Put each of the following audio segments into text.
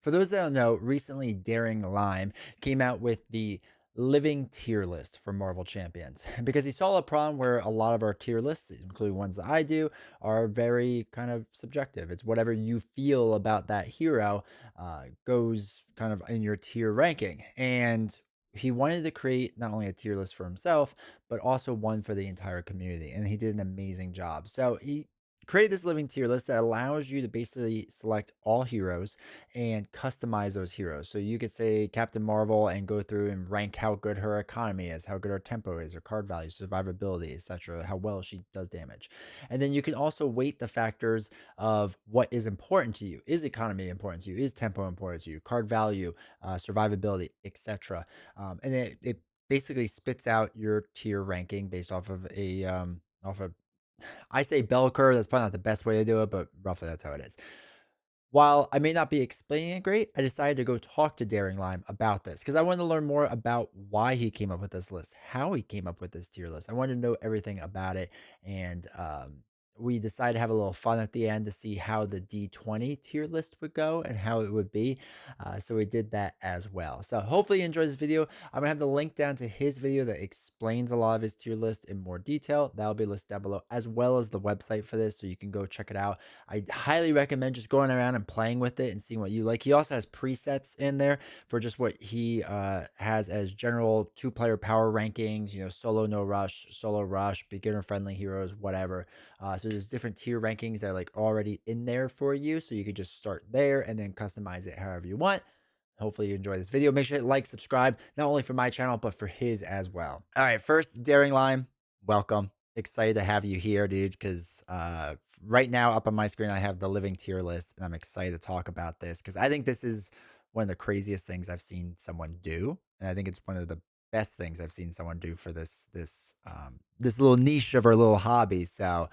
For those that don't know, recently Daring Lime came out with the living tier list for Marvel Champions because he saw a problem where a lot of our tier lists, including ones that I do, are very kind of subjective. It's whatever you feel about that hero goes kind of in your tier ranking. And he wanted to create not only a tier list for himself, but also one for the entire community. And he did an amazing job. So he created this living tier list that allows you to basically select all heroes and customize those heroes. So you could say Captain Marvel and go through and rank how good her economy is, how good her tempo is, her card value, survivability, etc., how well she does damage. And then you can also weight the factors of what is important to you. Is economy important to you? Is tempo important to you? Card value, survivability, etc. And it basically spits out your tier ranking based off of I say bell curve. That's probably not the best way to do it, but roughly that's how it is. While I may not be explaining it great, I decided to go talk to Daring Lime about this because I wanted to learn more about why he came up with this list, how he came up with this tier list. I wanted to know everything about it. And we decided to have a little fun at the end to see how the D20 tier list would go and how it would be. So we did that as well. So hopefully you enjoyed this video. I'm going to have the link down to his video that explains a lot of his tier list in more detail. That'll be listed down below, as well as the website for this. So you can go check it out. I highly recommend just going around and playing with it and seeing what you like. He also has presets in there for just what he has as general two-player power rankings, solo no rush, solo rush, beginner friendly heroes, whatever. So there's different tier rankings that are like already in there for you. So you could just start there and then customize it however you want. Hopefully you enjoy this video. Make sure to like, subscribe, not only for my channel, but for his as well. All right, first, Daring Lime, welcome. Excited to have you here, dude, because right now up on my screen, I have the living tier list, and I'm excited to talk about this because I think this is one of the craziest things I've seen someone do. And I think it's one of the best things I've seen someone do for this little niche of our little hobby. So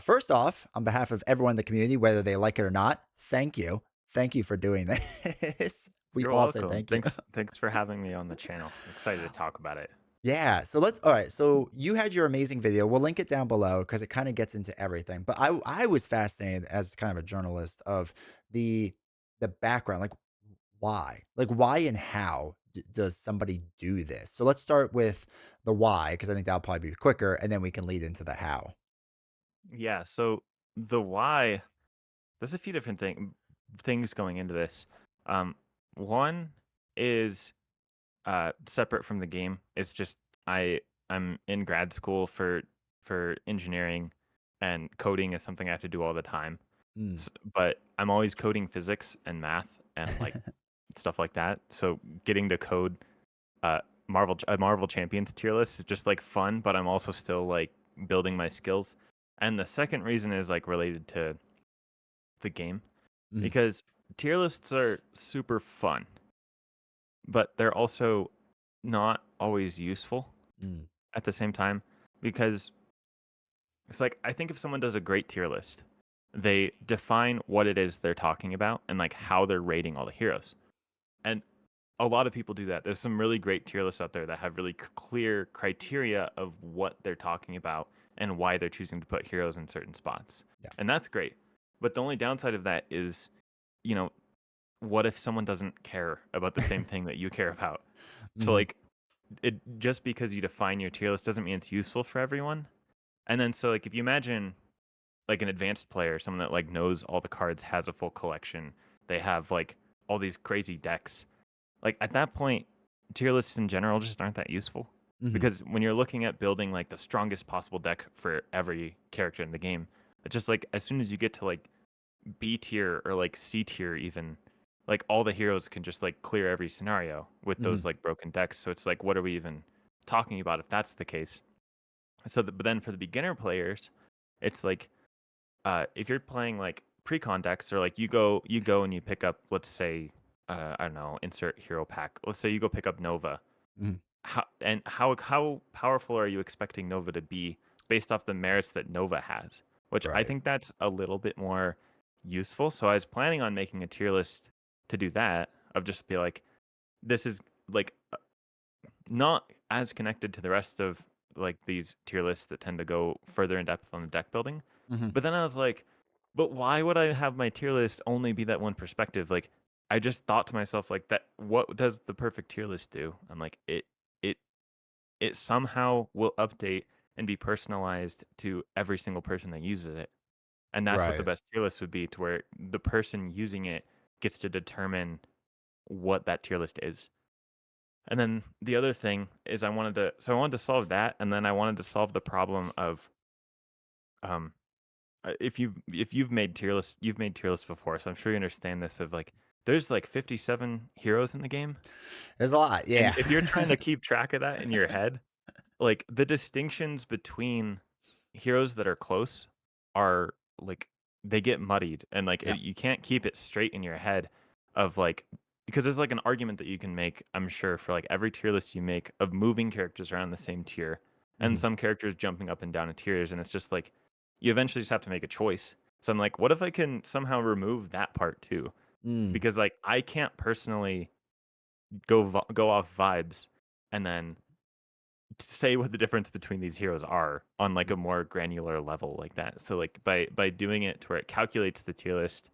first off, on behalf of everyone in the community, whether they like it or not, thank you. Thank you for doing this. We You're all say welcome. thank you. Thanks for having me on the channel. I'm excited to talk about it. Yeah. So all right. So you had your amazing video. We'll link it down below because it kind of gets into everything. But I was fascinated as kind of a journalist of the the background, like why and how does somebody do this? So let's start with the why because I think that'll probably be quicker, and then we can lead into the how. Yeah, so the why, there's a few different things going into this. Um One is separate from the game. It's just I'm in grad school for engineering, and coding is something I have to do all the time. Mm. But I'm always coding physics and math and like stuff like that. So getting to code Marvel Champions tier list is just like fun, but I'm also still like building my skills. And the second reason is like related to the game Mm. because tier lists are super fun, but they're also not always useful Mm. at the same time because it's like I think if someone does a great tier list, they define what it is they're talking about and like how they're rating all the heroes. And a lot of people do that. There's some really great tier lists out there that have really clear criteria of what they're talking about and why they're choosing to put heroes in certain spots. Yeah. And that's great. But the only downside of that is, you know, what if someone doesn't care about the same thing that you care about? So Mhm. like it just because you define your tier list doesn't mean it's useful for everyone. And then so like if you imagine like an advanced player, someone that like knows all the cards, has a full collection, they have like all these crazy decks, like at that point, tier lists in general just aren't that useful. Mhm. Because when you're looking at building like the strongest possible deck for every character in the game, it's just like as soon as you get to like B tier or like C tier even, like all the heroes can just like clear every scenario with those Mhm. like broken decks. So it's like what are we even talking about if that's the case? But then for the beginner players, it's like if you're playing like pre-con decks or like you go and you pick up, let's say, I don't know, insert hero pack. Let's say you go pick up Nova. Mhm. How powerful are you expecting Nova to be based off the merits that Nova has? Which I Right. think that's a little bit more useful. So I was planning on making a tier list to do that, of just be like, this is like not as connected to the rest of like these tier lists that tend to go further in depth on the deck building. Mhm. But then I was like, but why would I have my tier list only be that one perspective? Like, I just thought to myself like that. What does the perfect tier list do? I'm like it it somehow will update and be personalized to every single person that uses it. And that's what the Right. best tier list would be, to where the person using it gets to determine what that tier list is. And then the other thing is I wanted to solve that, and then I wanted to solve the problem of um if you've made tier lists, you've made tier lists before, so I'm sure you understand this of like there's like 57 heroes in the game. There's a lot, And yeah. if you're trying to keep track of that in your head, like the distinctions between heroes that are close are like they get muddied, and like Yeah. you can't keep it straight in your head of like, because there's like an argument that you can make, I'm sure, for like every tier list you make of moving characters around the same tier and Mhm. some characters jumping up and down in tiers, and it's just like you eventually just have to make a choice. So I'm like, what if I can somehow remove that part too? Mm. Because like I can't personally go off vibes and then say what the difference between these heroes are on like Mhm. a more granular level like that. So like by doing it to where it calculates the tier list,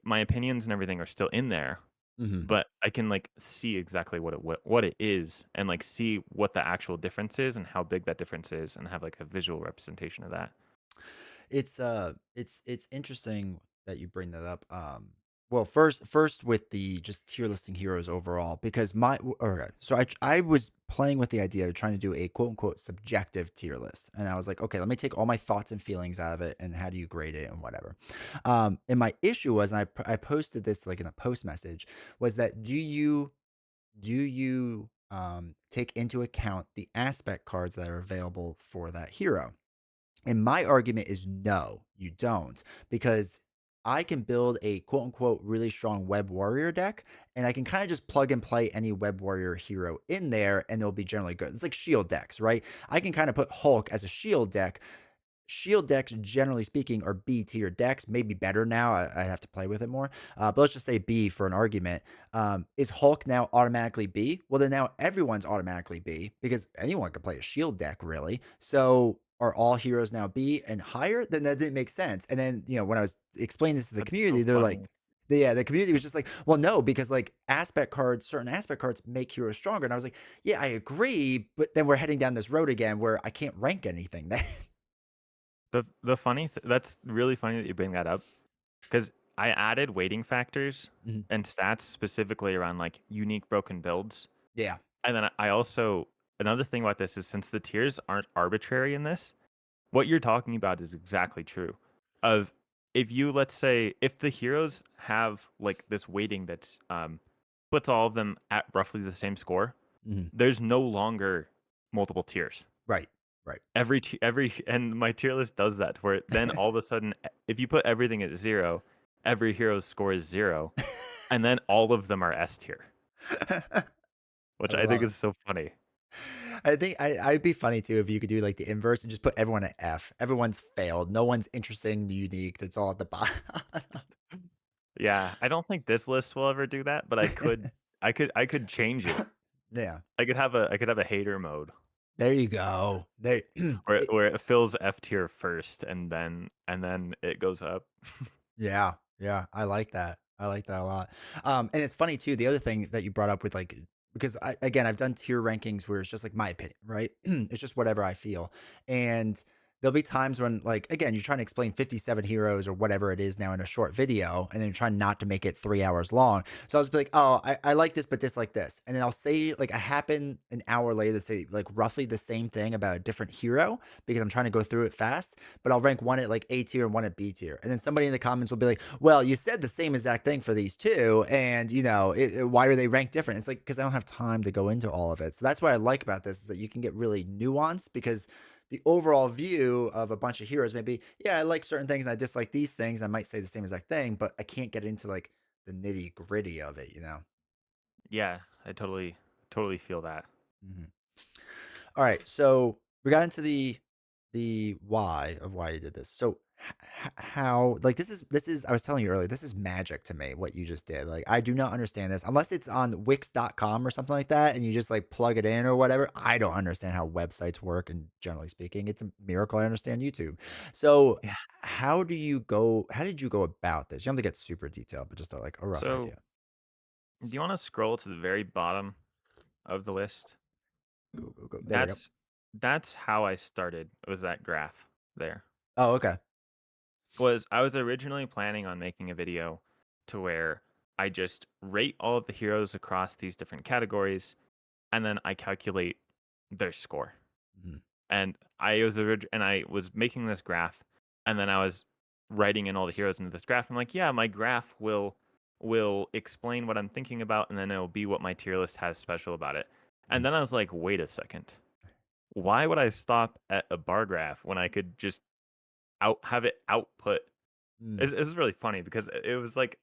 my opinions and everything are still in there, Mhm. but I can like see exactly what it is, and like see what the actual difference is and how big that difference is, and have like a visual representation of that. It's interesting that you bring that up. Well, first with the just tier listing heroes overall, because okay, so I was playing with the idea of trying to do a quote unquote subjective tier list, and I was like, okay, let me take all my thoughts and feelings out of it, and how do you grade it and whatever. And my issue was, and I posted this like in a post message, was that do you take into account the aspect cards that are available for that hero? And my argument is no, you don't, because I can build a quote unquote really strong web warrior deck, and I can kind of just plug and play any web warrior hero in there and they'll be generally good. It's like shield decks, right? I can kind of put Hulk as a shield deck. Shield decks, generally speaking, are B tier decks. Maybe better now. I have to play with it more. But let's just say B for an argument. Is Hulk now automatically B? Well, then now everyone's automatically B because anyone can play a shield deck, really. So are all heroes now B and higher? Then that didn't make sense. And then, when I was explaining this to the That's so community, they're like, funny. yeah, the community was just like, well, no, because like certain aspect cards make heroes stronger. And I was like, yeah, I agree. But then we're heading down this road again where I can't rank anything. That's really funny that you bring that up, because I added weighting factors Mhm. and stats specifically around like unique broken builds. Yeah. And then I also, another thing about this is, since the tiers aren't arbitrary in this, what you're talking about is exactly true. Of, if you, let's say if the heroes have like this weighting that's puts all of them at roughly the same score, Mhm. there's no longer multiple tiers. Right. Right. Every and my tier list does that, where then all of a sudden, if you put everything at 0, every hero's score is 0, and then all of them are S tier, I which I think love it. is so funny. I think I'd be funny too if you could do like the inverse and just put everyone at F. Everyone's failed. No one's interesting, unique. That's all at the bottom. Yeah, I don't think this list will ever do that, but I could change it. Yeah. I could have a hater mode There you go. There. where it fills F tier first, and then it goes up. Yeah, yeah, I like that. I like that a lot. And it's funny too. The other thing that you brought up with like, because I've done tier rankings where it's just like my opinion, right? It's just whatever I feel, and there'll be times when like again you're trying to explain 57 heroes or whatever it is now in a short video, and then you're trying not to make it 3 hours long. So I'll just be like, oh, I like this, but dislike this, and then I'll say like I happen an hour later to say like roughly the same thing about a different hero because I'm trying to go through it fast, but I'll rank one at like A tier and one at B tier. And then somebody in the comments will be like, well, you said the same exact thing for these two. And, why are they ranked different? It's like, because I don't have time to go into all of it. So that's what I like about this is that you can get really nuanced because the overall view of a bunch of heroes may be, yeah, I like certain things and I dislike these things. And I might say the same exact thing, but I can't get into like the nitty gritty of it. Yeah, I totally feel that. Mhm. All right, so we got into the why of why you did this. So How like this is I was telling you earlier, this is magic to me what you just did. Like I do not understand this unless it's on wix.com or something like that and you just like plug it in or whatever. I don't understand how websites work and generally speaking, it's a miracle I understand YouTube. So Yeah. how did you go about this? You don't have to get super detailed, but just like a rough So, idea. do you want to scroll to the very bottom of the list? Go. There we go. That's how I started. Was that graph there? Oh, okay. Was I was originally planning on making a video to where I just rate all of the heroes across these different categories, and then I calculate their score. Mhm, And I was making this graph, and then I was writing in all the heroes into this graph. I'm like, yeah, my graph will explain what I'm thinking about, and then it'll be what my tier list has special about it. And mhm, then I was like, wait a second, why would I stop at a bar graph when I could just out have it output? mm, It's really funny because it was like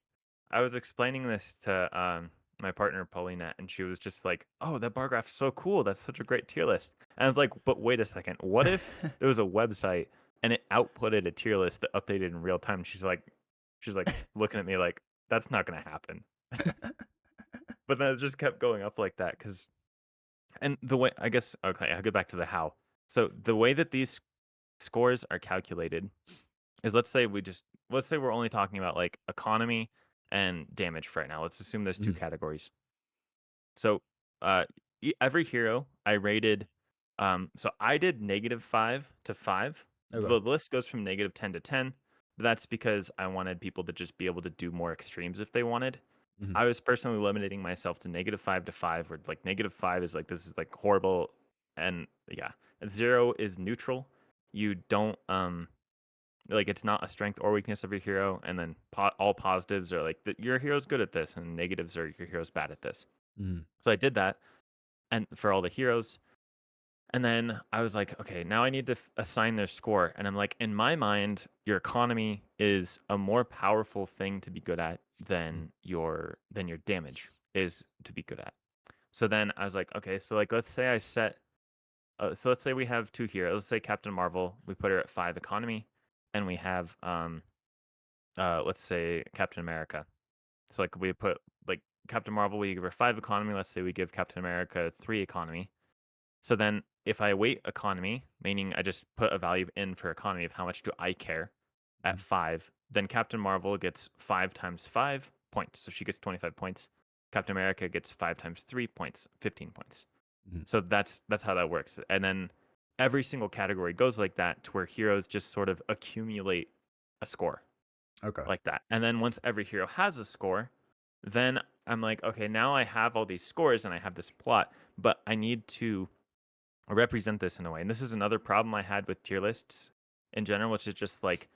I was explaining this to, my partner, Paulina, and she was just like, "Oh, that bar graph's so cool. That's such a great tier list." And I was like, "But wait a second. What if there was a website and it outputted a tier list that updated in real time?" She's like looking at me like, "That's not gonna happen." But then it just kept going up like that because and the way I guess okay, I'll get back to the how. So the way that these scores are calculated is let's say we're only talking about like economy and damage for right now. Let's assume there's two mhm, categories. So uh every hero I rated so I did -5 to 5. okay. The list goes from -10 to 10. But that's because I wanted people to just be able to do more extremes if they wanted. Mhm, I was personally limiting myself to -5 to 5, where like -5 is like this is like horrible, and yeah, and 0 is neutral. You don't like, it's not a strength or weakness of your hero, and then all positives are like, your hero's good at this, and negatives are your hero's bad at this. mhm, So I did that, and for all the heroes, and then I was like, okay, now I need to assign their score, and I'm like, in my mind, your economy is a more powerful thing to be good at mhm, than your damage is to be good at. So then I was like, okay, so like let's say I set so let's say we have two heroes. Let's say Captain Marvel, we put her at 5 economy, and we have let's say Captain America. So like we put like Captain Marvel, we give her 5 economy. Let's say we give Captain America 3 economy. So then if I weight economy, meaning I just put a value in for economy of how much do I care at mhm, 5, then Captain Marvel gets 5 times 5 points. So she gets 25 points. Captain America gets 5 times 3 points, 15 points. mhm. So that's how that works. And then every single category goes like that to where heroes just sort of accumulate a score Okay. like that. And then once every hero has a score, then I'm like, okay, now I have all these scores and I have this plot, but I need to represent this in a way. And this is another problem I had with tier lists in general, which is just like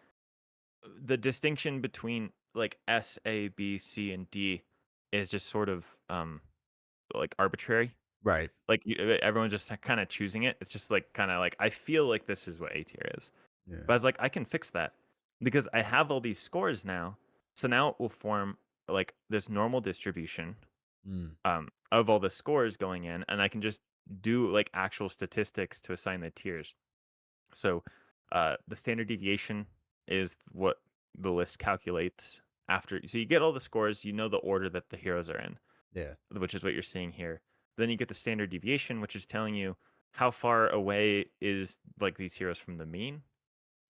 the distinction between like S, A, B, C, and D is just sort of like arbitrary. Right. Like everyone's just kind of choosing it. It's just like kind of like I feel like this is what A tier is. Yeah. But I was like, I can fix that because I have all these scores now. So now it will form like this normal distribution Mm. of all the scores going in, and I can just do like actual statistics to assign the tiers. So the standard deviation is what the list calculates after. So you get all the scores, you know the order that the heroes are in, Yeah. which is what you're seeing here. Then you get the standard deviation, which is telling you how far away is like these heroes from the mean.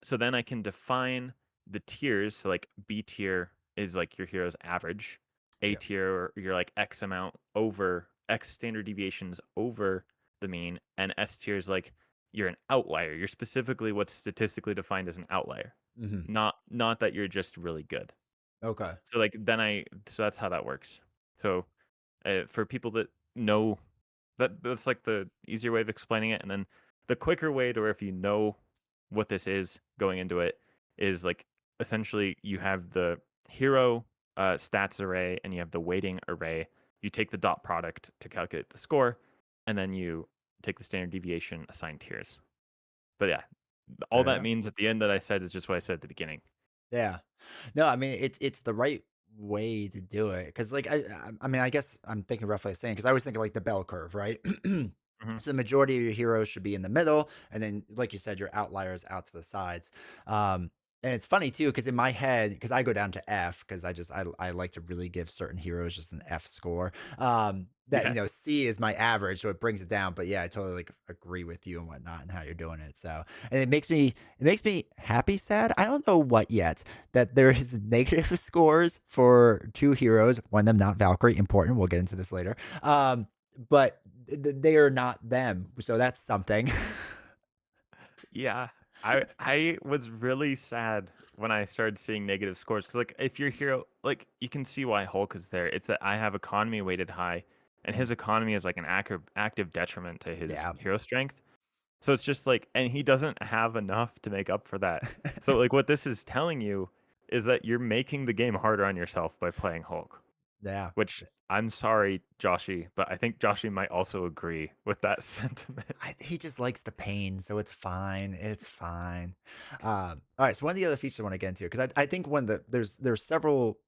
So then I can define the tiers. So like B tier is like your hero's average. A Yeah. tier, you're like X amount over X standard deviations over the mean. And S tier is like you're an outlier. You're specifically what's statistically defined as an outlier. Mhm. Not that you're just really good. Okay. So like then I so that's how that works. So for people that know that's like the easier way of explaining it, and then the quicker way to where if you know what this is going into it is like essentially you have the hero stats array and you have the weighting array. You take the dot product to calculate the score, and then you take the standard deviation, assign tiers. But yeah, all Fair that enough. means at the end that I said is just what I said at the beginning. Yeah. No, I mean, it's the right way to do it because, like, I mean, I guess I'm thinking roughly the same because I always think of like the bell curve, right? Hmm. So the majority of your heroes should be in the middle, and then, like you said, your outliers out to the sides. Um, And it's funny too, because in my head, because I go down to F, because I like to really give certain heroes just an F score. That Yeah. C is my average, so it brings it down. But yeah, I totally like agree with you and whatnot and how you're doing it. So and it makes me happy, sad. I don't know what yet that there is negative scores for two heroes. One of them not Valkyrie, important. We'll get into this later. But they are not them, so that's something. Yeah. I was really sad when I started seeing negative scores because like if your hero like you can see why Hulk is there. It's that I have economy weighted high, and Mhm. his economy is like an active detriment to his Yeah. hero strength. So it's just like, and he doesn't have enough to make up for that. So like what this is telling you is that you're making the game harder on yourself by playing Hulk. Yeah. Which I'm sorry, Joshy, but I think Joshy might also agree with that sentiment. He just likes the pain, so it's fine. It's fine. All right. So one of the other features I want to get into, because I think one of there's several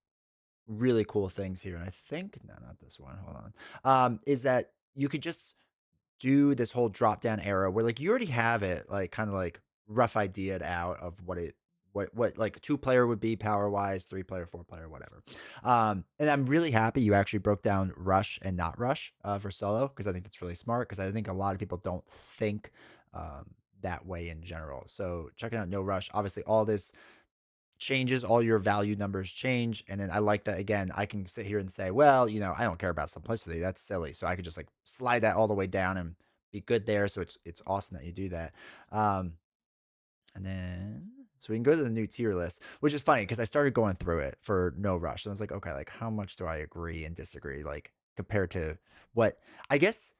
really cool things here, and I think no, not this one. Hold on. Is that you could just do this whole drop down arrow where like you already have it like kind of like rough ideaed out of what like two player would be power wise, three player, four player, whatever. And I'm really happy you actually broke down rush and not rush for solo because I think that's really smart because I think a lot of people don't think that way in general. So checking out no rush, obviously all this changes, all your value numbers change. And then I like that again, I can sit here and say, well, I don't care about simplicity. That's silly. So I could just like slide that all the way down and be good there. So it's awesome that you do that. Um, and then so we can go to the new tier list, which is funny because I started going through it for no rush. And I was like, okay, like how much do I agree and disagree? Like compared to what I guess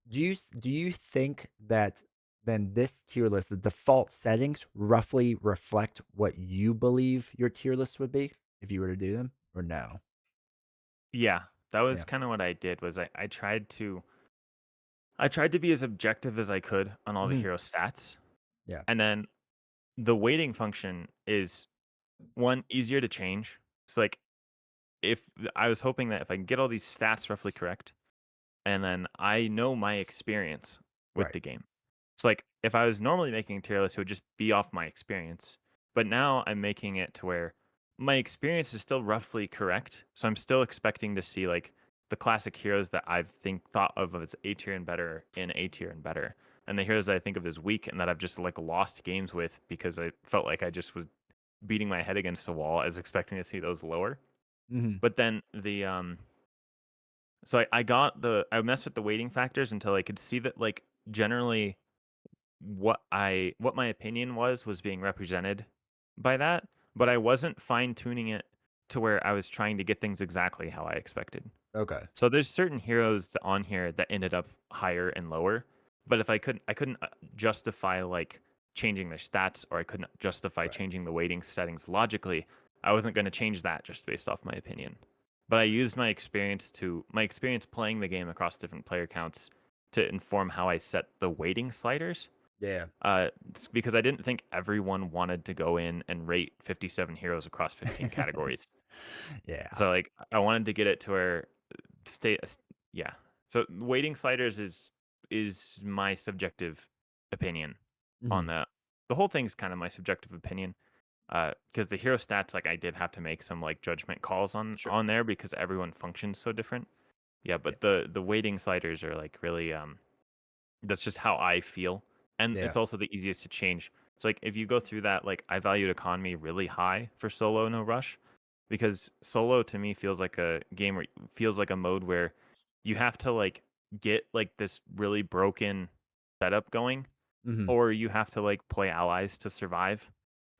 do you think that then this tier list, the default settings roughly reflect what you believe your tier list would be if you were to do them or no? Yeah, that was Yeah. kind of what I did was I tried to be as objective as I could on all the Mhm. hero stats. Yeah. And then the weighting function is one easier to change. So like if I was hoping that if I can get all these stats roughly correct, and then I know my experience with Right. the game. So like if I was normally making a tier list, it would just be off my experience. But now I'm making it to where my experience is still roughly correct. So I'm still expecting to see like the classic heroes that I've thought of as A tier and better in A tier and better. And the heroes that I think of as weak and that I've just like lost games with because I felt like I just was beating my head against the wall as expecting to see those lower. Mhm. But then so I messed with the weighting factors until I could see that like generally what my opinion was being represented by that, but I wasn't fine tuning it to where I was trying to get things exactly how I expected. Okay. So there's certain heroes on here that ended up higher and lower, but if I couldn't justify like changing their stats or I couldn't justify Right. changing the weighting settings logically, I wasn't going to change that just based off my opinion. But I used my experience playing the game across different player counts to inform how I set the weighting sliders. Yeah. It's because I didn't think everyone wanted to go in and rate 57 heroes across 15 categories. Yeah. So like I wanted to get it to where stay yeah. So weighting sliders is my subjective opinion on Mhm. the whole thing's kind of my subjective opinion. Because the hero stats, like I did have to make some like judgment calls Sure. on there because everyone functions so different. Yeah, Yeah. but the weighting sliders are like really that's just how I feel. And Yeah. it's also the easiest to change. So like if you go through that, like I valued economy really high for solo no rush because solo to me feels like a game where feels like a mode where you have to like get like this really broken setup going Mhm. or you have to like play allies to survive.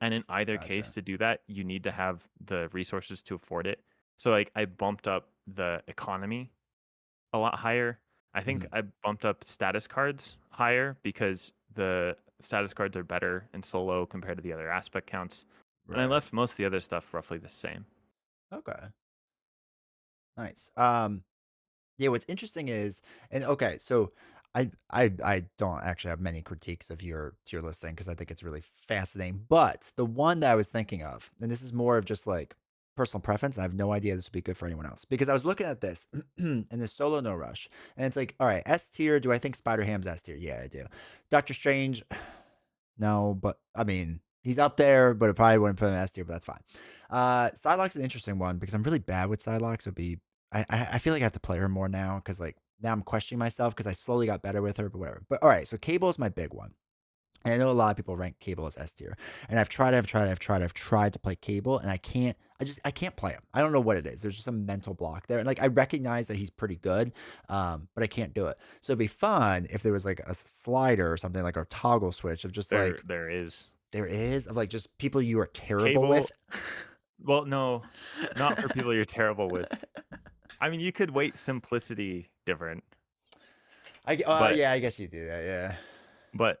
And in either case Gotcha. to do that, you need to have the resources to afford it. So like I bumped up the economy a lot higher. I think Mhm. I bumped up status cards higher because the status cards are better in solo compared to the other aspect counts. And I Right. left most of the other stuff roughly the same. Okay. Nice. Yeah, what's interesting is, and okay, so I don't actually have many critiques of your tier list thing because I think it's really fascinating. But the one that I was thinking of, and this is more of just like personal preference, and I have no idea this would be good for anyone else because I was looking at this in this solo no rush, and it's like, all right, S tier. Do I think Spider Ham's S tier? Yeah, I do. Doctor Strange, no, but I mean. He's up there, but it probably wouldn't put him S tier, but that's fine. Psylocke's an interesting one because I'm really bad with Psylocke. So it'd be I feel like I have to play her more now because like now I'm questioning myself because I slowly got better with her, but whatever. But all right, so Cable is my big one. And I know a lot of people rank Cable as S tier. And I've tried to play Cable, and I can't play him. I don't know what it is. There's just a mental block there. And like I recognize that he's pretty good, but I can't do it. So it'd be fun if there was like a slider or something like a toggle switch of just like There is there is of like just people you are terrible Cable. with. Well, no, not for people you're terrible with. I mean, you could weight simplicity different, but Yeah, I guess you do that. Yeah.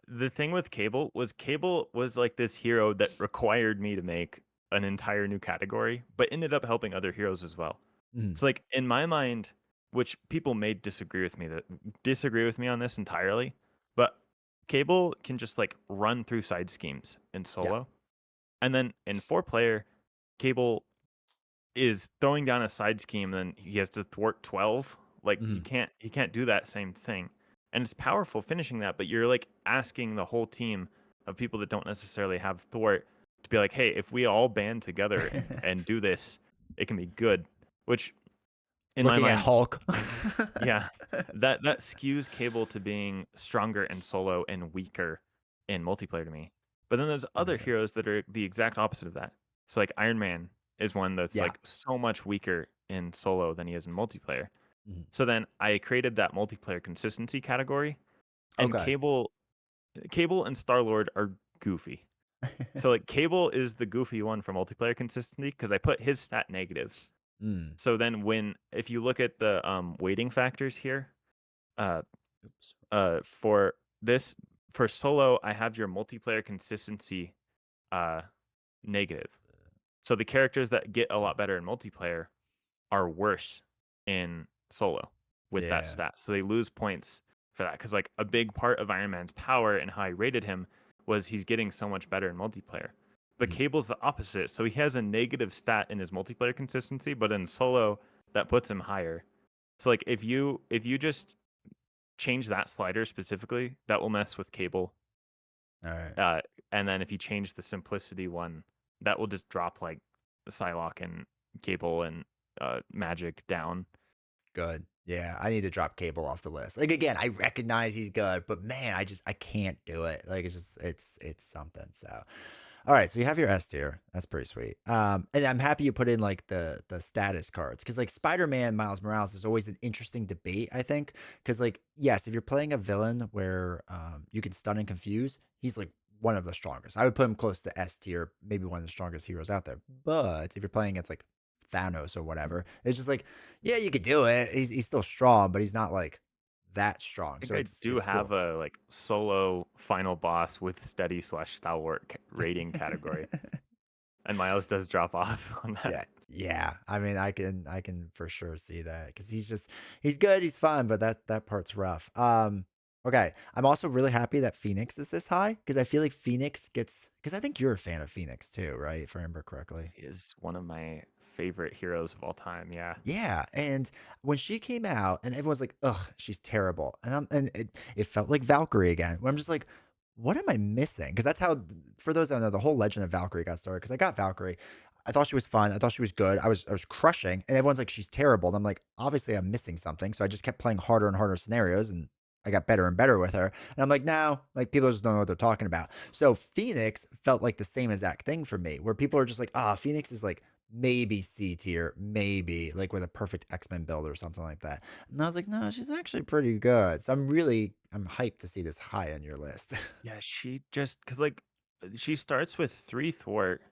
the thing with Cable was like this hero that required me to make an entire new category, but ended up helping other heroes as well. Mhm. It's like in my mind, which people may disagree with me on this entirely, but Cable can just like run through side schemes in Yeah. solo. And then in 4 player, Cable is throwing down a side scheme, and then he has to thwart 12. Like Mhm. he can't do that same thing. And it's powerful finishing that, but you're like asking the whole team of people that don't necessarily have thwart to be like, hey, if we all band together and do this, it can be good. Which in my Looking at mind, Hulk. yeah, that skews Cable to being stronger in solo and weaker in multiplayer to me. But then there's That other makes sense. heroes that are the exact opposite of that. So like Iron Man is one that's Yeah. like so much weaker in solo than he is in multiplayer. Mhm. So then I created that multiplayer consistency category, and Okay. Cable and Star Lord are goofy. So like Cable is the goofy one for multiplayer consistency because I put his stat negative. Mm. So then when if you look at the weighting factors here, uh, Oops. for this for solo, I have your multiplayer consistency uh negative. So the characters that get a lot better in multiplayer are worse in solo with that Yeah. stat. So they lose points for that because like a big part of Iron Man's power and how I rated him was he's getting so much better in multiplayer. But Mhm. Cable's the opposite. So he has a negative stat in his multiplayer consistency, but in solo that puts him higher. So like if you just change that slider specifically, that will mess with Cable. All right. Uh, and then if you change the simplicity one, that will just drop like Psylocke and Cable and Magic down. Good. Yeah, I need to drop Cable off the list. Like again, I recognize he's good, but man, I can't do it. Like it's something. So, all right, so you have your S tier. That's pretty sweet. And I'm happy you put in like the status cards because like Spider-Man Miles Morales is always an interesting debate. I think because like yes, if you're playing a villain where you can stun and confuse, he's like one of the strongest. I would put him close to S tier, maybe one of the strongest heroes out there. But if you're playing against like Thanos or whatever, it's just like yeah, you could do it. He's still strong, but he's not like that strong. I So think I do it's have cool. a like solo final boss with steady slash stalwart rating category, and Miles does drop off on that. Yeah, yeah. I mean, I can for sure see that because he's good, he's fun, but that part's rough. Okay. I'm also really happy that Phoenix is this high because I feel like Phoenix gets because I think you're a fan of Phoenix too, right? If I remember correctly. Is one of my favorite heroes of all time. Yeah, Yeah, and when she came out and everyone's like, "Ugh, she's terrible." And it felt like Valkyrie again. Where I'm just like, "What am I missing?" Because that's how for those that don't know, the whole legend of Valkyrie got started because I got Valkyrie. I thought she was fun. I thought she was good. I was crushing and everyone's like, "She's terrible." And I'm like, "Obviously I'm missing something." So I just kept playing harder and harder scenarios and I got better and better with her. And I'm like, "No, like people just don't know what they're talking about." So Phoenix felt like the same exact thing for me where people are just like, "Ah, Phoenix is like maybe C tier, maybe like with a perfect X-Men build or something like that." And I was like, no, she's actually pretty good. So I'm hyped to see this high on your list. yeah. She just because like she starts with 3 thwart,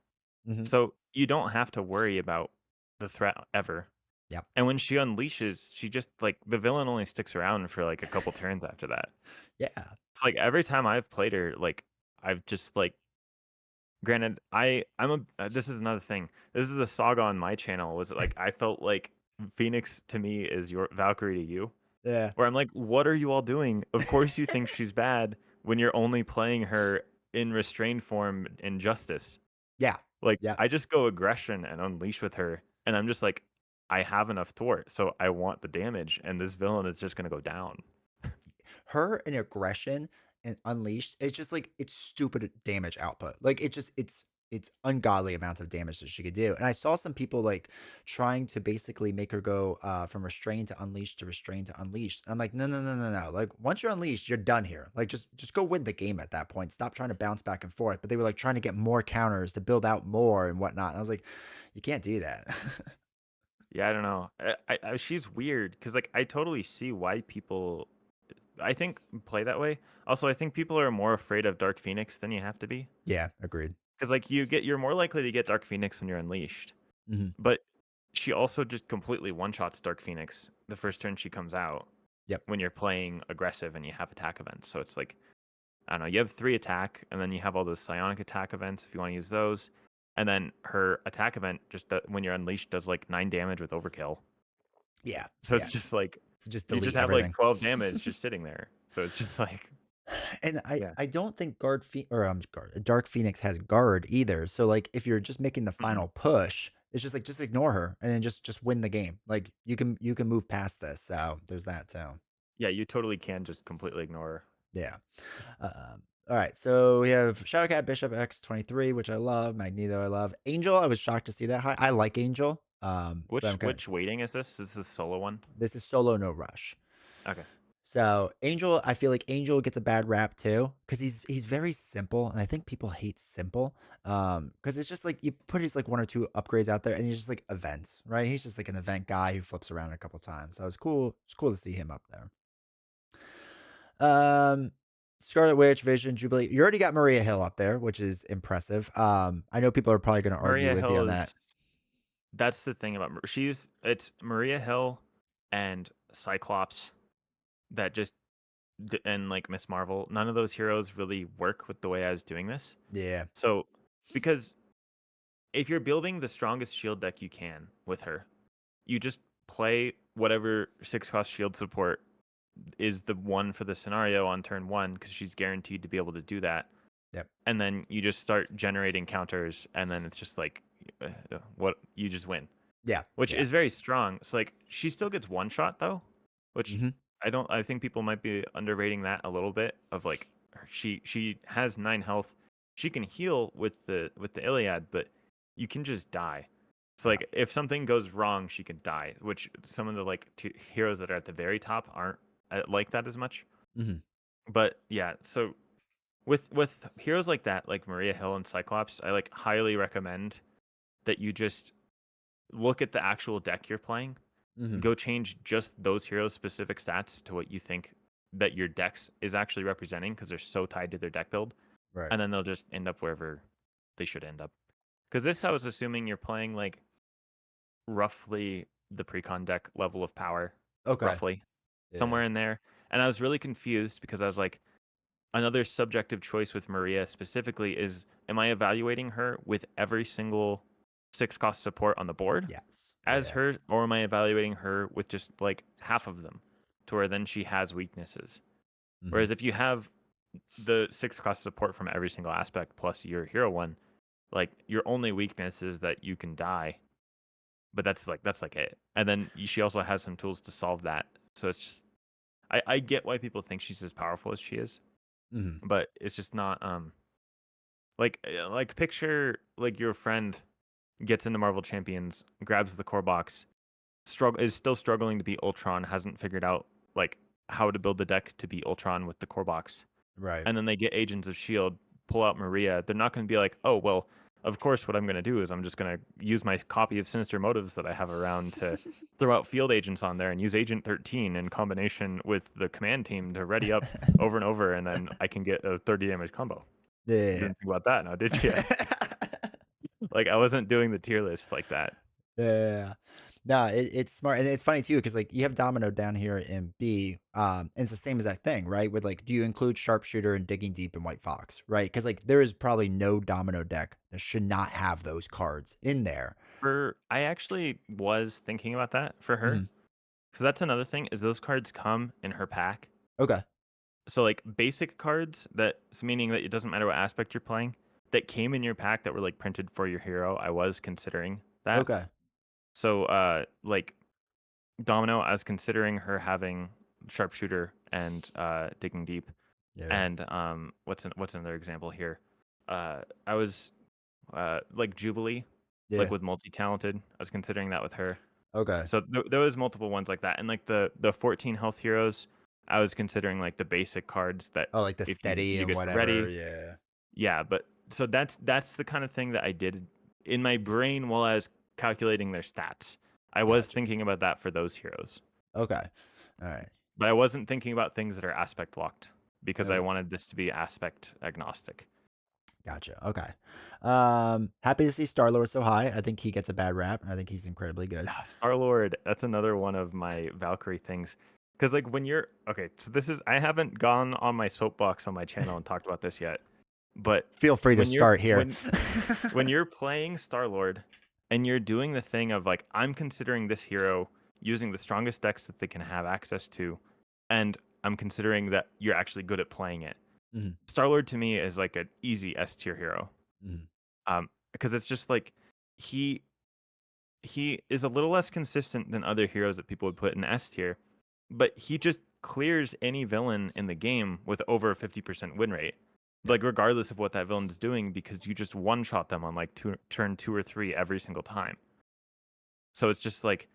hmm so you don't have to worry about the threat ever. Yep. And when she unleashes, she just like the villain only sticks around for like a couple turns after that. Yeah. It's like every time I've played her, like I've just like granted I'm a this is another thing. This is the saga on my channel was like I felt like Phoenix to me is your Valkyrie to you. Yeah. Where I'm like, what are you all doing? Of course you think she's bad when you're only playing her in restrained form in Justice. Yeah. Like Yeah. I just go aggression and unleash with her, and I'm just like, I have enough thwart, so I want the damage, and this villain is just gonna go down. Her and aggression. and Unleashed, it's just like it's stupid damage output. Like it's ungodly amounts of damage that she could do. And I saw some people like trying to basically make her go from restrained to unleashed to restrained to unleashed. I'm like, no, no, no, no, no. Like once you're unleashed, you're done here. Like just go win the game at that point. Stop trying to bounce back and forth. But they were like trying to get more counters to build out more and whatnot. And I was like, you can't do that. Yeah, I don't know. She's weird because like I totally see why people I think play that way. Also, I think people are more afraid of Dark Phoenix than you have to be Yeah, agreed. because like you're more likely to get Dark Phoenix when you're unleashed. Hmm. But she also just completely one shots Dark Phoenix the first turn she comes out Yep. when you're playing aggressive and you have attack events. So it's like I don't know, you have 3 attack, and then you have all those psionic attack events if you wanna use those, and then her attack event just do when you're unleashed does, like, 9 damage with overkill. Yeah. So Yeah. it's just like, Just you just delete have, like, everything. 12 damage just sitting there. So it's just like And I yeah. I don't think Dark Phoenix has guard either. So like if you're just making the Mm-mm. final push, it's just like just ignore her and then just win the game. Like you can move past this. So there's that too. Yeah, you totally can just completely ignore her. Yeah. All right. So we have Shadowcat Bishop X23, which I love. Magneto, I love. Angel, I was shocked to see that high. I like Angel. But I'm kind of Which weighting is this? Is this the solo one? this is solo no rush. Okay. So Angel, I feel like Angel gets a bad rap too because he's very simple, and I think people hate simple. Because it's just like you put his like one or two upgrades out there, and he's just like events, right? He's just like an event guy who flips around a couple times. So it's cool. It's cool to see him up there. Um, Scarlet Witch, Vision, Jubilee. You already got Maria Hill up there, which is impressive. I know people are probably going to argue Maria with you Hill on is that. that's the thing about it's Maria Hill and Cyclops that just and like Miss Marvel, none of those heroes really work with the way I was doing this. Yeah. So, because if you're building the strongest shield deck you can with her, you just play whatever 6 cost shield support is the one for the scenario on turn 1 because she's guaranteed to be able to do that. Yep. And then you just start generating counters, and then it's just like what you just win, Yeah. which Yeah. is very strong. So like she still gets one shot though, which Hmm. I think people might be underrating that a little bit of like she has 9 health. She can heal with the Iliad, but you can just die. It's Yeah. like if something goes wrong, she can die, which some of the like heroes that are at the very top aren't like that as much. Hmm. But yeah, so with heroes like that, like Maria Hill and Cyclops, I like highly recommend that you just look at the actual deck you're playing, Hmm. go change just those heroes' specific stats to what you think that your dex is actually representing because they're so tied to their deck build, Right. and then they'll just end up wherever they should end up. Because this, I was assuming you're playing like roughly the precon deck level of power, Okay. roughly Yeah. somewhere in there. And I was really confused because I was like, another subjective choice with Maria specifically is, am I evaluating her with every single 6 cost support on the board Yes. as Yeah. her, or am I evaluating her with just like half of them to where then she has weaknesses? Hmm. Whereas if you have the 6 cost support from every single aspect plus your hero one, like your only weakness is that you can die, but that's like it. And then she also has some tools to solve that. So it's just I get why people think she's as powerful as she is, Hmm. but it's just not like picture like your friend gets into Marvel Champions, grabs the core box, struggle is still struggling to beat Ultron, hasn't figured out like how to build the deck to beat Ultron with the core box, Right. and then they get Agents of Shield, pull out Maria. They're not going to be like, oh well, of course what I'm going to do is I'm just going to use my copy of Sinister Motives that I have around to throw out field agents on there and use Agent 13 in combination with the command team to ready up over and over, and then I can get a 30 damage combo. You Yeah. didn't think about that now, did you? Like I wasn't doing the tier list like that. Yeah. No, it's smart, and it's funny too because like you have Domino down here in B, and it's the same as that thing, right? With like, do you include Sharpshooter and Digging Deep and White Fox, right? Because like there is probably no Domino deck that should not have those cards in there. For I actually was thinking about that for her. Hmm. So that's another thing is those cards come in her pack. Okay. So like basic cards that so meaning that it doesn't matter what aspect you're playing that came in your pack that were like printed for your hero. I was considering that. Okay. So like Domino, I was considering her having sharpshooter and digging deep. Yeah. And what's another example here? I was like Jubilee, like Yeah. with multi-talented. I was considering that with her. Okay. So there was multiple ones like that, and like the 14 health heroes, I was considering like the basic cards that Oh, like the if steady you and get whatever. ready, Yeah. yeah. But so that's the kind of thing that I did in my brain while I was calculating their stats. I was Gotcha. thinking about that for those heroes, Okay. All right. but I wasn't thinking about things that are aspect locked because I Okay. wanted this to be aspect agnostic. Gotcha. Okay. Happy to see Star Lord so high. I think he gets a bad rap. I think he's incredibly good. Star Lord, that's another one of my Valkyrie things. Because like when you're okay, so this is I haven't gone on my soapbox on my channel and talked about this yet, but Feel free to when you're start here. when you're playing Star Lord and you're doing the thing of like I'm considering this hero using the strongest decks that they can have access to, and I'm considering that you're actually good at playing it. Mhm, Star Lord to me is like an easy S tier hero, mhm. because it's just like he he is a little less consistent than other heroes that people would put in S tier, but he just clears any villain in the game with over a 50% win rate. Yeah. Like regardless of what that villain is doing, because you just one shot them on like turn 2 or 3 every single time. So it's just like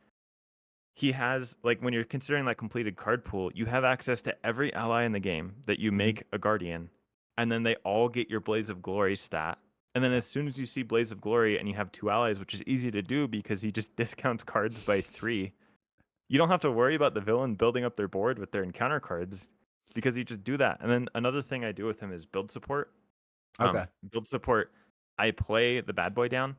he has like when you're considering that completed card pool, you have access to every ally in the game that you Mhm. make a guardian, and then they all get your Blaze of Glory stat. And then Yeah. as soon as you see Blaze of Glory and you have 2 allies, which is easy to do because he just discounts cards by 3, you don't have to worry about the villain building up their board with their encounter cards because you just do that. And then another thing I do with him is build support. Okay. Build support, I play the bad boy down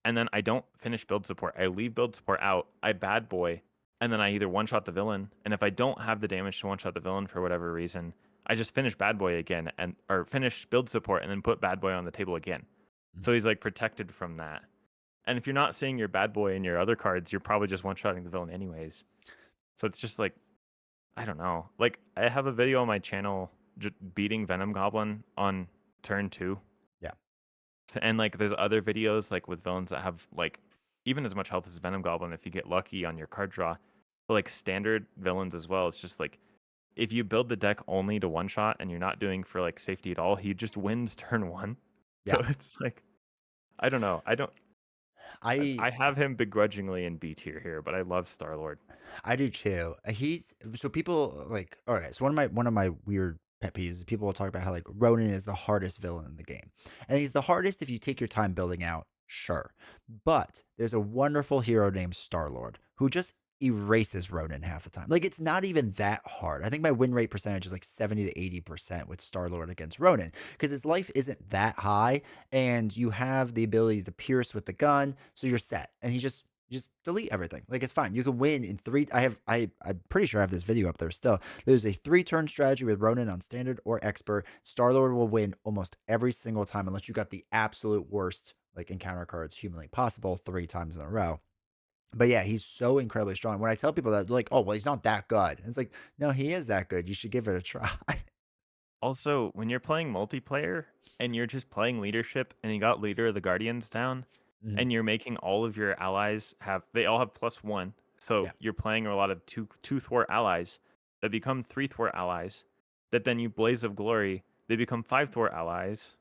and then I don't finish build support. I leave build support out. I bad boy, and then I either one shot the villain. And if I don't have the damage to one shot the villain for whatever reason, I just finish bad boy again and or finish build support and then put bad boy on the table again. Mhm. So he's like protected from that. And if you're not seeing your bad boy in your other cards, you're probably just one shotting the villain anyways. So it's just like I don't know. Like I have a video on my channel beating Venom Goblin on turn 2. Yeah. And like there's other videos like with villains that have like even as much health as Venom Goblin if you get lucky on your card draw. But like standard villains as well. It's just like if you build the deck only to one shot and you're not doing for like safety at all, he just wins turn 1. So Yeah. it's like I don't know. I don't I I have him begrudgingly in B tier here, but I love Star Lord. I do too. He's so people like all right. So one of my weird pet peeves is people will talk about how like Ronan is the hardest villain in the game, and he's the hardest if you take your time building out. Sure, but there's a wonderful hero named Star Lord who just erases Ronan half the time. Like it's not even that hard. I think my win rate percentage is like 70 to 80% with Star Lord against Ronan because his life isn't that high, and you have the ability to pierce with the gun, so you're set. And he just delete everything. Like it's fine. You can win in three. I'm pretty sure I have this video up there still. There's a 3-turn strategy with Ronan on standard or expert. Star-Lord will win almost every single time unless you got the absolute worst like encounter cards humanly possible 3 times in a row. But yeah, he's so incredibly strong. When I tell people that, they're like, oh, well, he's not that good. And it's like, no, he is that good. You should give it a try. Also, when you're playing multiplayer and you're just playing leadership and you got leader of the Guardians down Mhm. and you're making all of your allies have they all have +1. So Yeah. you're playing a lot of two thwart allies that become 3 thwart allies that then you blaze of glory, they become 5 thwart allies.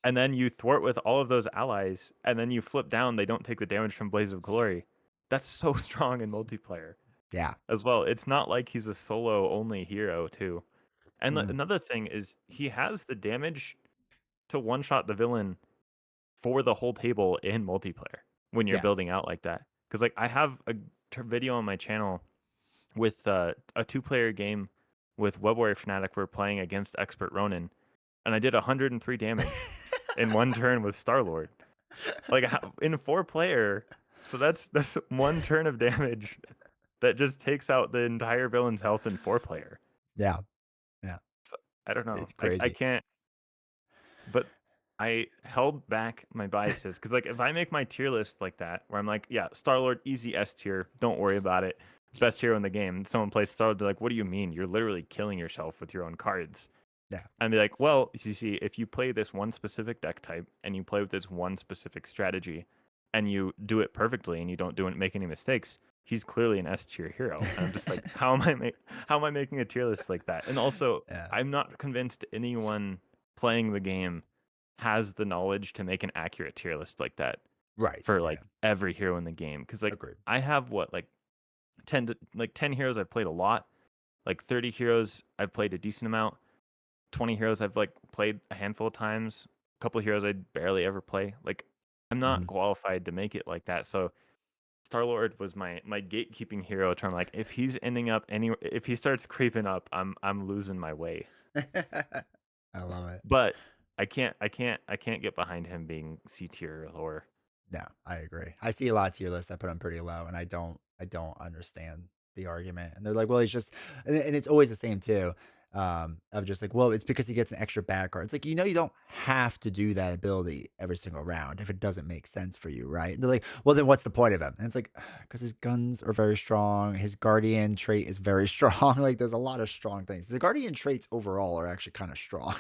And then you thwart with all of those allies and then you flip down, they don't take the damage from blaze of glory. That's so strong in multiplayer Yeah. as well. It's not like he's a solo only hero too. And Mm. another thing is he has the damage to one shot the villain for the whole table in multiplayer when you're Yes. building out like that. Because like I have a video on my channel with a 2-player game with Web Warrior Fnatic. We're playing against Expert Ronin, and I did 103 damage in one turn with Star Lord. Like in 4-player, so that's one turn of damage that just takes out the entire villain's health in 4-player. Yeah. Yeah. I don't know. It's I crazy. can't. But I held back my biases because, like, if I make my tier list like that, where I'm like, yeah, Star Lord, easy S tier, don't worry about it, best hero in the game. Someone plays Star Lord, they're like, what do you mean? You're literally killing yourself with your own cards. Yeah. And be like, well, you see, if you play this one specific deck type and you play with this one specific strategy, and you do it perfectly and you don't make any mistakes, he's clearly an S tier hero. And I'm just like, how am I making a tier list like that? And also, Yeah. I'm not convinced anyone playing the game has the knowledge to make an accurate tier list like that Right. for Yeah. like every hero in the game. Because like Agreed. I have what like 10 heroes I've played a lot, like 30 heroes I've played a decent amount, 20 heroes I've like played a handful of times, a couple of heroes I barely ever play. Like I'm not Mhm. qualified to make it like that. So Star Lord was my gatekeeping hero term. Like if he starts creeping up, I'm losing my way. I love it. But I can't get behind him being C tier or No, I agree. I see a lot of tier lists that put him pretty low, and I don't understand the argument. And they're like, well, he's just, and it's always the same too. Of just like, well, it's because he gets an extra back card. It's like, you don't have to do that ability every single round if it doesn't make sense for you, right? And they're like, well, then what's the point of him? And it's like, because his guns are very strong, his guardian trait is very strong. Like, there's a lot of strong things. The guardian traits overall are actually kind of strong.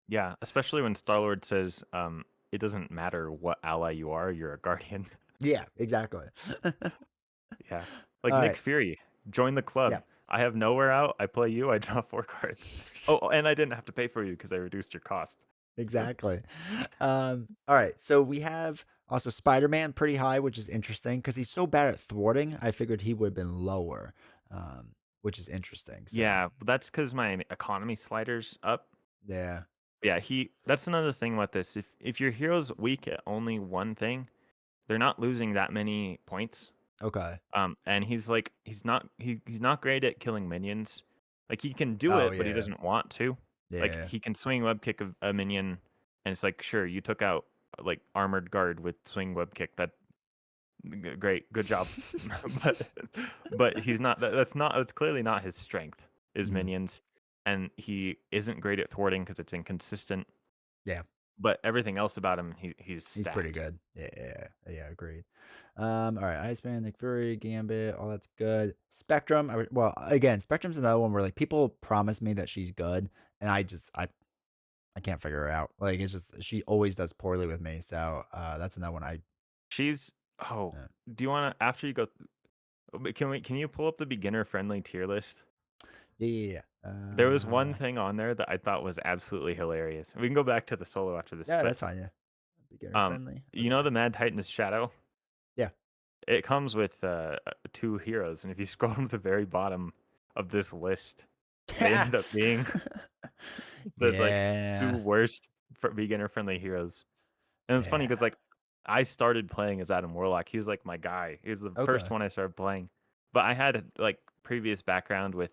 yeah, especially when Star Lord says it doesn't matter what ally you are, you're a guardian. Yeah, exactly. Yeah. Like All Nick right. Fury, join the Yeah. club. I have nowhere out. I play you. I draw 4 cards. Oh, and I didn't have to pay for you because I reduced your cost. Exactly. All right. So we have also Spider-Man pretty high, which is interesting because he's so bad at thwarting. I figured he would have been lower, which is interesting. So Yeah, but that's because my economy slider's up. yeah. Yeah, that's another thing about this. If your hero's weak at only one thing, they're not losing that many points. Okay. And he's not great at killing minions. Like he can do Oh it, but he yeah. doesn't want to. Like Yeah. he can swing web kick a minion, and it's like sure you took out like armored guard with swing web kick. Great, good job. but he's not. That's not. That's clearly not his strength. Is Mhm. minions, and he isn't great at thwarting because it's inconsistent. Yeah. But everything else about him, he's He's pretty stacked. good. Yeah. Yeah. Agreed. All right. Iceman, Nick Fury, Gambit, all that's good. Spectrum. Well, again, Spectrum's another one where like people promise me that she's good, and I can't figure her out. Like it's just she always does poorly with me. So that's another one I She's. Oh, uh, do you want to after you go? Can you pull up the beginner friendly tier list? yeah. There was one thing on there that I thought was absolutely hilarious. We can go back to the solo after this, Yeah, but that's fine. Yeah, beginner friendly. you know Okay. the Mad Titan's shadow? Yeah. It comes with two heroes, and if you scroll to the very bottom of this list, they ended up being the like two Yeah. worst for beginner friendly heroes. And it's funny Yeah. because like I started playing as Adam Warlock. He was like my guy. He was the first Okay. one I started playing. But I had like previous background with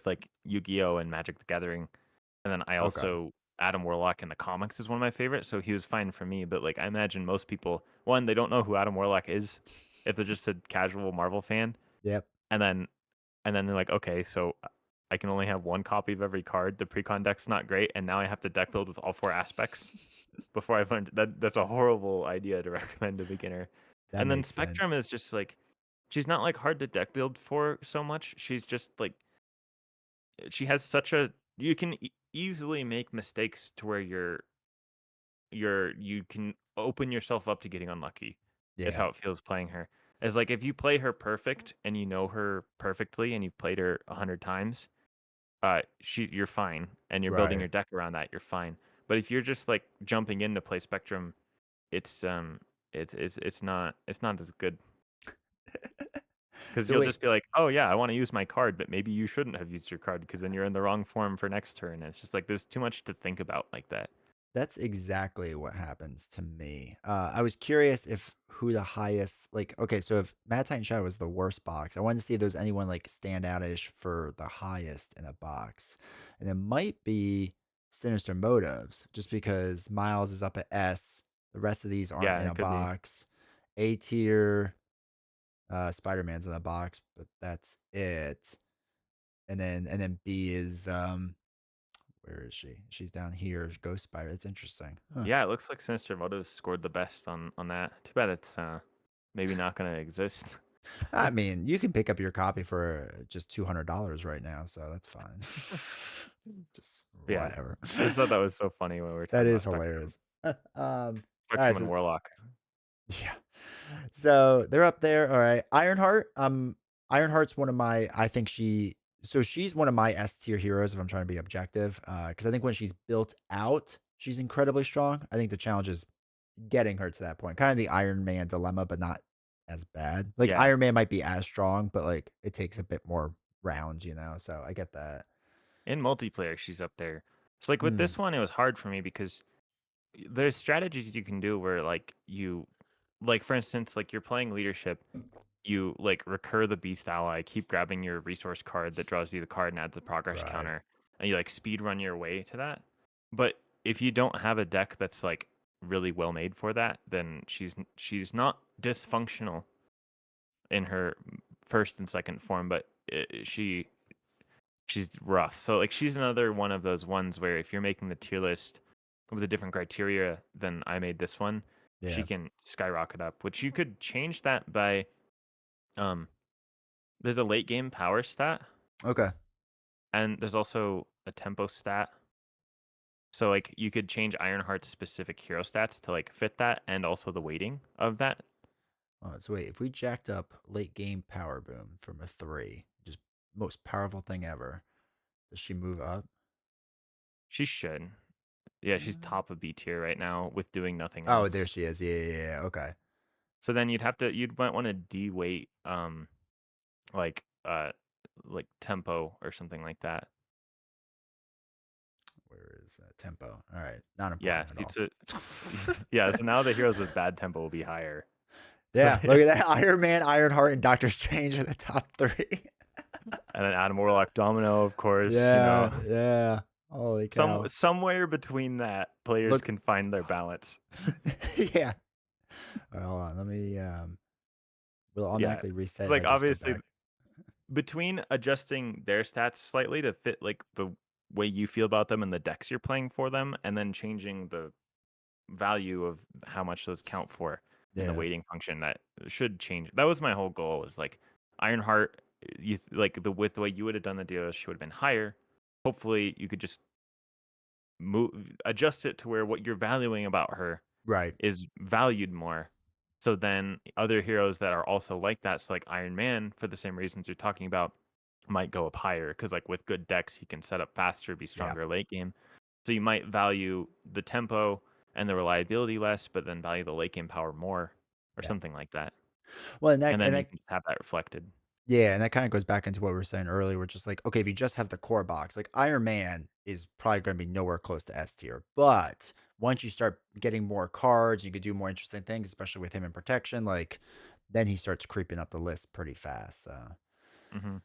like Yu-Gi-Oh and Magic the Gathering. And then I Okay. also Adam Warlock in the comics is one of my favorites, so he was fine for me. But like I imagine most people, one, they don't know who Adam Warlock is if they're just a casual Marvel fan, Yep. and then they're like, okay, so I can only have one copy of every card. The pre-con deck's not great, and now I have to deck build with all four aspects before I've learned that. That's a horrible idea to recommend to beginner. That And then makes sense. Spectrum is just like she's not like hard to deck build for so much. She's just like she has such a you can easily make mistakes to where you can open yourself up to getting unlucky is Yeah. how it feels playing her. It's like if you play her perfect and you know her perfectly and you've played her 100 times, you're fine and you're building Right. your deck around that, you're fine. But if you're just like jumping in to play Spectrum, it's it's not as good because So you'll wait, just be like, oh yeah, I want to use my card, but maybe you shouldn't have used your card because then you're in the wrong form for next turn. And it's just like there's too much to think about like that. that's exactly what happens to me. I was curious if who the highest, like, okay, so if Mad Titan Shadow was the worst box, I wanted to see if there's anyone like stand outish for the highest in a box. And it might be Sinister Motives, just because Miles is up at S. The rest of these aren't Yeah, in it a could be. box. A tier, Spider-Man's in a box, but that's it. And then B is where is she? She's down here. Ghost Spider. It's interesting. Huh. Yeah, it looks like Sinister Motives scored the best on that. Too bad it's maybe not gonna exist. I mean, you can pick up your copy for just $200 right now, so that's fine. Just Yeah, whatever. I just thought that was so funny when we were That talking is about Spectrum, hilarious. All right, Spectrum and so Warlock. yeah. So they're up there. All right. Ironheart. Ironheart's one of my I think she's one of my S tier heroes if I'm trying to be objective. Because I think when she's built out, she's incredibly strong. I think the challenge is getting her to that point. Kind of the Iron Man dilemma, but not as bad. Like Yeah. Iron Man might be as strong, but like it takes a bit more rounds, you know. So I get that. In multiplayer, she's up there. So like with Mm, this one, it was hard for me because there's strategies you can do where like you like for instance, like you're playing leadership, you like recur the beast ally, keep grabbing your resource card that draws you the card and adds a progress right. counter, and you like speed run your way to that. But if you don't have a deck that's like really well made for that, then she's not dysfunctional in her first and second form, but she's rough. So like she's another one of those ones where if you're making the tier list with a different criteria than I made this one, she Yeah. can skyrocket up. Which you could change that by um there's a late game power stat Okay. and there's also a tempo stat. So like you could change Ironheart's specific hero stats to like fit that and also the weighting of that. So wait, if we jacked up late game power boom from a 3, just most powerful thing ever, does she move up? She should. Yeah, she's Uh, top of B tier right now with doing nothing Oh, there else. she is. Yeah, yeah, yeah. Okay. So then you'd might want to de-weight like like tempo or something like that. Where is tempo? All right. Not Yeah, important at all. it's a yeah. So now the heroes with bad tempo will be higher. So Yeah, look at that. Iron Man, Ironheart, and Doctor Strange are the top 3. and then Adam Warlock Domino, of course. Yeah, yeah. Holy cow. Somewhere between that, players Look. can find their balance. Yeah. All right, hold on. Let me will Yeah, automatically it's reset if I like just go obviously back. between adjusting their stats slightly to fit like the way you feel about them and the decks you're playing for them, and then changing the value of how much those count for in the Yeah. weighting function that should change. That was my whole goal was like Ironheart, like the with the way you would have done the deal, she would have been higher. Hopefully, you could just move adjust it to where what you're valuing about her Right. is valued more. So then other heroes that are also like that, so like Iron Man, for the same reasons you're talking about, might go up higher because like with good decks, he can set up faster, be Yeah. stronger late game. So you might value the tempo and the reliability less, but then value the late game power more, or Yeah. something like that. Well, And then you can just have that reflected. yeah, and that kind of goes back into what we were saying earlier, which is like, okay, if you just have the core box, like Iron Man is probably going to be nowhere close to S tier. But once you start getting more cards, you could do more interesting things, especially with him in protection. Like, then he starts creeping up the list pretty fast. So, Hmm.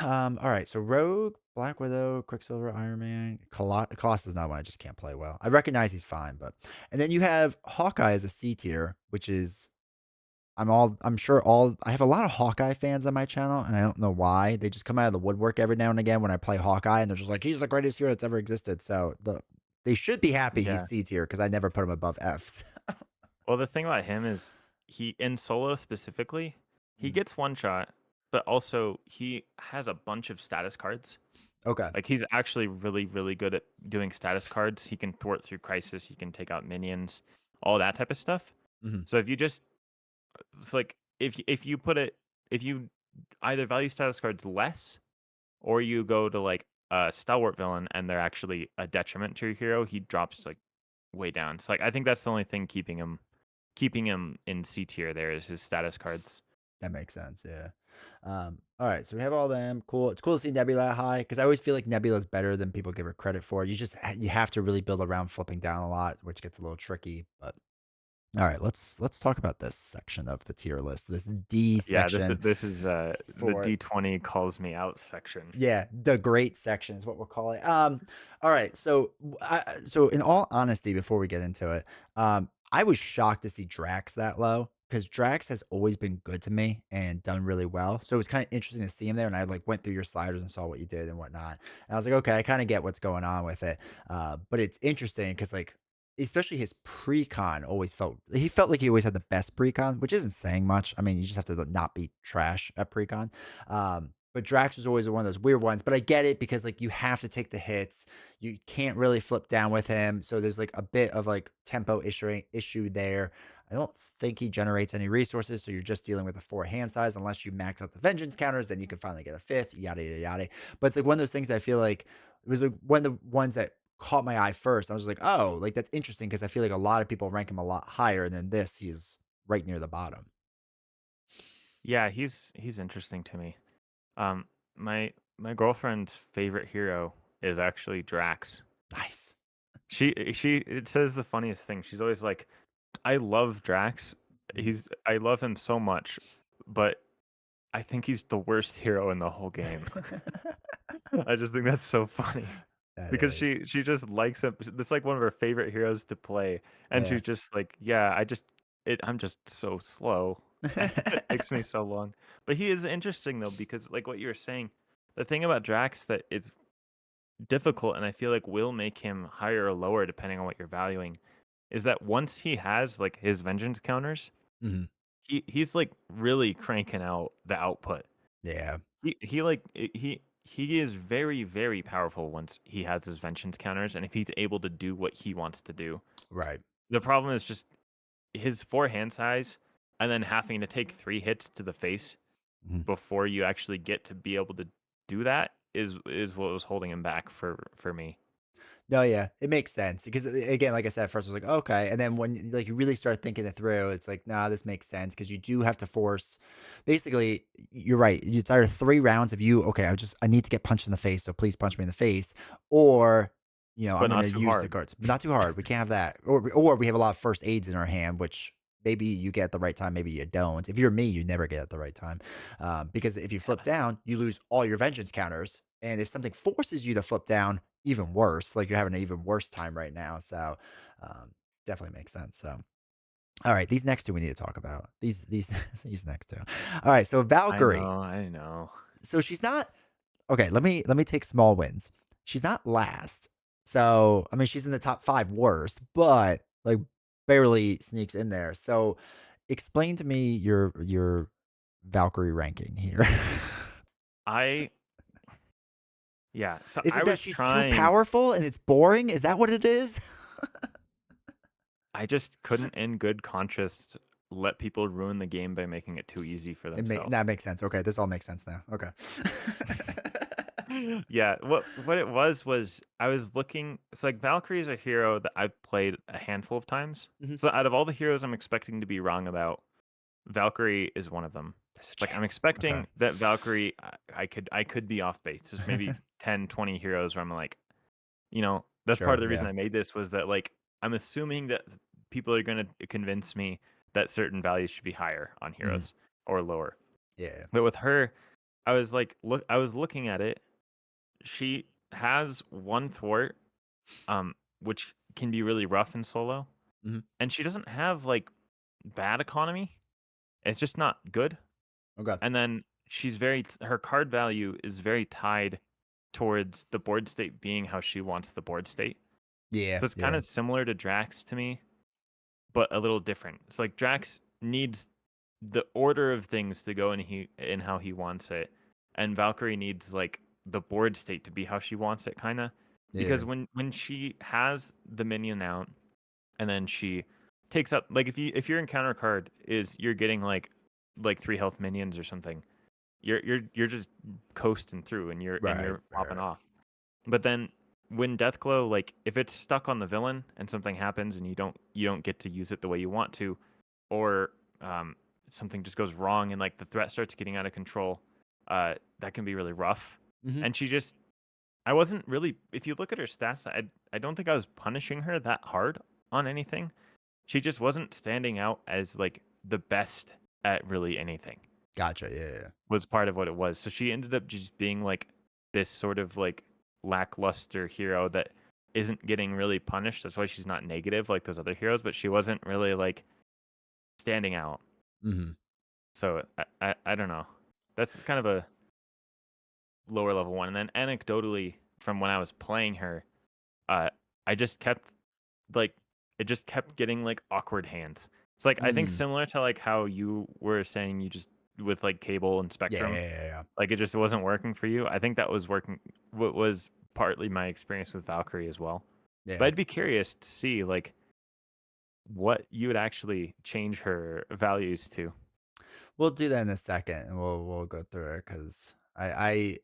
all right. So Rogue, Black Widow, Quicksilver, Iron Man, Colossus is not one I just can't play well. I recognize he's fine, but and then you have Hawkeye as a C tier, which is I'm sure all I have a lot of Hawkeye fans on my channel, and I don't know why. They just come out of the woodwork every now and again when I play Hawkeye, and they're just like, he's the greatest hero that's ever existed. So they should be happy he's Yeah. C tier because I never put him above Fs. Well, the thing about him is he in solo specifically, he Mm, gets one shot, but also he has a bunch of status cards. okay. Like he's actually really, really good at doing status cards. He can thwart through crisis. He can take out minions, all that type of stuff. Mhm. So if you just, it's like if you put it, if you either value status cards less, or you go to like a stalwart villain and they're actually a detriment to your hero, he drops like way down. So like I think that's the only thing keeping him in C tier. There is his status cards. That makes sense. Yeah. All right. So we have all them. Cool. It's cool to see Nebula high because I always feel like Nebula's better than people give her credit for. You have to really build around flipping down a lot, which gets a little tricky. But all right, let's talk about this section of the tier list. This D Yeah, section this is the for D20 calls me out section. yeah, the great section is what we'll call it. All right. So in all honesty, before we get into it, I was shocked to see Drax that low because Drax has always been good to me and done really well. So it was kind of interesting to see him there. And I like went through your sliders and saw what you did and whatnot. And I was like, okay, I kind of get what's going on with it. But it's interesting because like especially his pre-con always felt like he always had the best pre-con, which isn't saying much. I mean, you just have to not be trash at pre-con. But Drax was always one of those weird ones. But I get it because like you have to take the hits. You can't really flip down with him. So there's like a bit of like tempo issue there. I don't think he generates any resources, so you're just dealing with a 4 hand size unless you max out the vengeance counters, then you can finally get a 5th, yada, yada, yada. But it's like one of those things that I feel like it was like one of the ones that caught my eye first. I was like, "Oh, like, that's interesting," because I feel like a lot of people rank him a lot higher, and then this, he's right near the bottom. Yeah, he's interesting to me. Um, my girlfriend's favorite hero is actually Drax. Nice. She it says the funniest thing. She's always like, "I love Drax. Mhm. I love him so much, but I think he's the worst hero in the whole game." I just think that's so funny That because is. she just likes him. That's like one of her favorite heroes to play, and Yeah. she's just like, "Yeah, I'm just so slow. It takes me so long." But he is interesting though because like what you were saying, the thing about Drax that it's difficult and I feel like will make him higher or lower depending on what you're valuing is that once he has like his vengeance counters, Mhm. he's like really cranking out the output. Yeah. He like he is very very powerful once he has his vengeance counters and if he's able to do what he wants to do. Right. The problem is just his forehand size and then having to take 3 hits to the face Mhm. before you actually get to be able to do that is what was holding him back for me. No, yeah, it makes sense because again, like I said, at first I was like, okay, and then when like you really start thinking it through, it's like, nah, this makes sense because you do have to force. Basically, you're right. It's either 3 rounds of you, okay, I need to get punched in the face, so please punch me in the face, or I'm But going not to too use the hard. cards, but not too hard. We can't have that, or we have a lot of first aids in our hand, which maybe you get at the right time, maybe you don't. If you're me, you never get at the right time, because if you flip down, you lose all your vengeance counters, and if something forces you to flip down even worse. Like you're having an even worse time right now. So um, definitely makes sense. So all right, these next two we need to talk about. These these next two. All right, so Valkyrie. I know. So she's not okay. Let me take small wins. She's not last. So I mean, she's in the top 5 worst, but like barely sneaks in there. So explain to me your Valkyrie ranking here. I Yeah, so Is I it that was she's too trying powerful and it's boring? Is that what it is? I just couldn't in good conscience let people ruin the game by making it too easy for themselves. That makes sense. Okay, this all makes sense now. Okay. Yeah, what it was I was looking it's like Valkyrie is a hero that I've played a handful of times. Mhm. So out of all the heroes I'm expecting to be wrong about, Valkyrie is one of them. There's a Like I'm chance. Okay. expecting that Valkyrie I could be off base. There's maybe 10, 20 heroes where I'm like, that's part Sure. of the reason Yeah. I made this was that like I'm assuming that people are going to convince me that certain values should be higher on Mhm. heroes or lower. Yeah. But with her, I was looking at it. She has one thwart, which can be really rough in solo, Mhm. and she doesn't have like bad economy. It's just not good. Okay. And then her card value is very tied towards the board state being how she wants the board state. Yeah. So it's kind Yeah. of similar to Drax to me, but a little different. It's like Drax needs the order of things to go in how he wants it, and Valkyrie needs like the board state to be how she wants it, kind of. Yeah. Because when she has the minion out, and then she takes out like if your encounter card is you're getting like 3 health minions or something, you're just coasting through and Right. you're Right. popping Right. off. But then when Deathglow, like if it's stuck on the villain and something happens and you don't get to use it the way you want to, or um, something just goes wrong and like the threat starts getting out of control, that can be really rough. Mhm. And I wasn't really. If you look at her stats, I don't think I was punishing her that hard on anything. She just wasn't standing out as like the best at really anything Gotcha. Yeah. Yeah. was part of what it was. So she ended up just being like this sort of like lackluster hero that isn't getting really punished. That's why she's not negative like those other heroes, but she wasn't really like standing out. Mhm. So I don't know. That's kind of a lower level one. And then anecdotally, from when I was playing her, uh, I just kept like it just kept getting like awkward hands. It's like I think Mm. similar to like how you were saying you just with like cable and Yeah. spectrum. Yeah. Yeah. Like, it just wasn't working for you. I think that was working what was partly my experience with Valkyrie as well. But Yeah. I'd be curious to see, like, what you would actually change her values to. We'll do that in a second, and we'll go through it because I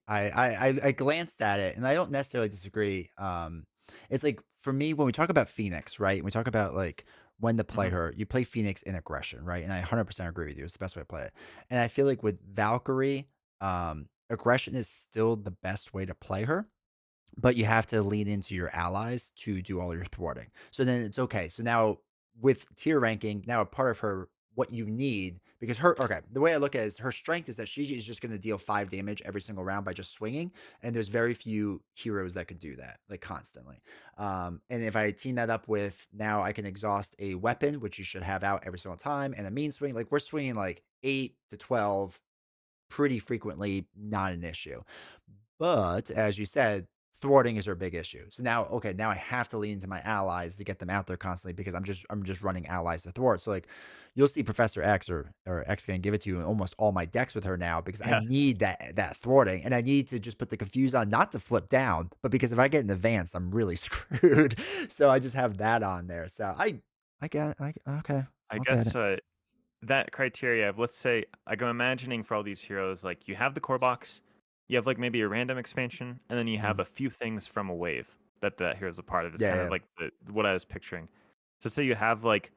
glanced at it, and I don't necessarily disagree. It's like for me when we talk about Phoenix, right? And we talk about like when to play Mhm. her. You play Phoenix in aggression, right? And I 100% agree with you. It's the best way to play it. And I feel like with Valkyrie, aggression is still the best way to play her, but you have to lean into your allies to do all your thwarting. So then it's okay. So now with tier ranking, now a part of her what you need because her okay, the way I look at it is her strength is that she is just going to deal 5 damage every single round by just swinging, and there's very few heroes that can do that like constantly. And if I team that up with now I can exhaust a weapon, which you should have out every single time, and a mean swing, like we're swinging like 8 to 12 pretty frequently, not an issue. But as you said, thwarting is our big issue. So now, okay, now I have to lean into my allies to get them out there constantly because I'm just running allies to thwart. So like you'll see Professor X or X gonna give it to you in almost all my decks with her now because I Yeah, need that thwarting and I need to just put the confuse on, not to flip down, but because if I get an advance, I'm really screwed. So I just have that on there. So I get I okay, I I'll get guess, it. that criteria of, let's say, like, I'm imagining for all these heroes, like, you have the core box, you have, like, maybe a random expansion, and then you have Mhm. a few things from a wave that that hero's a part of. It's Yeah, kind of yeah, like what I was picturing. Just say you have, like,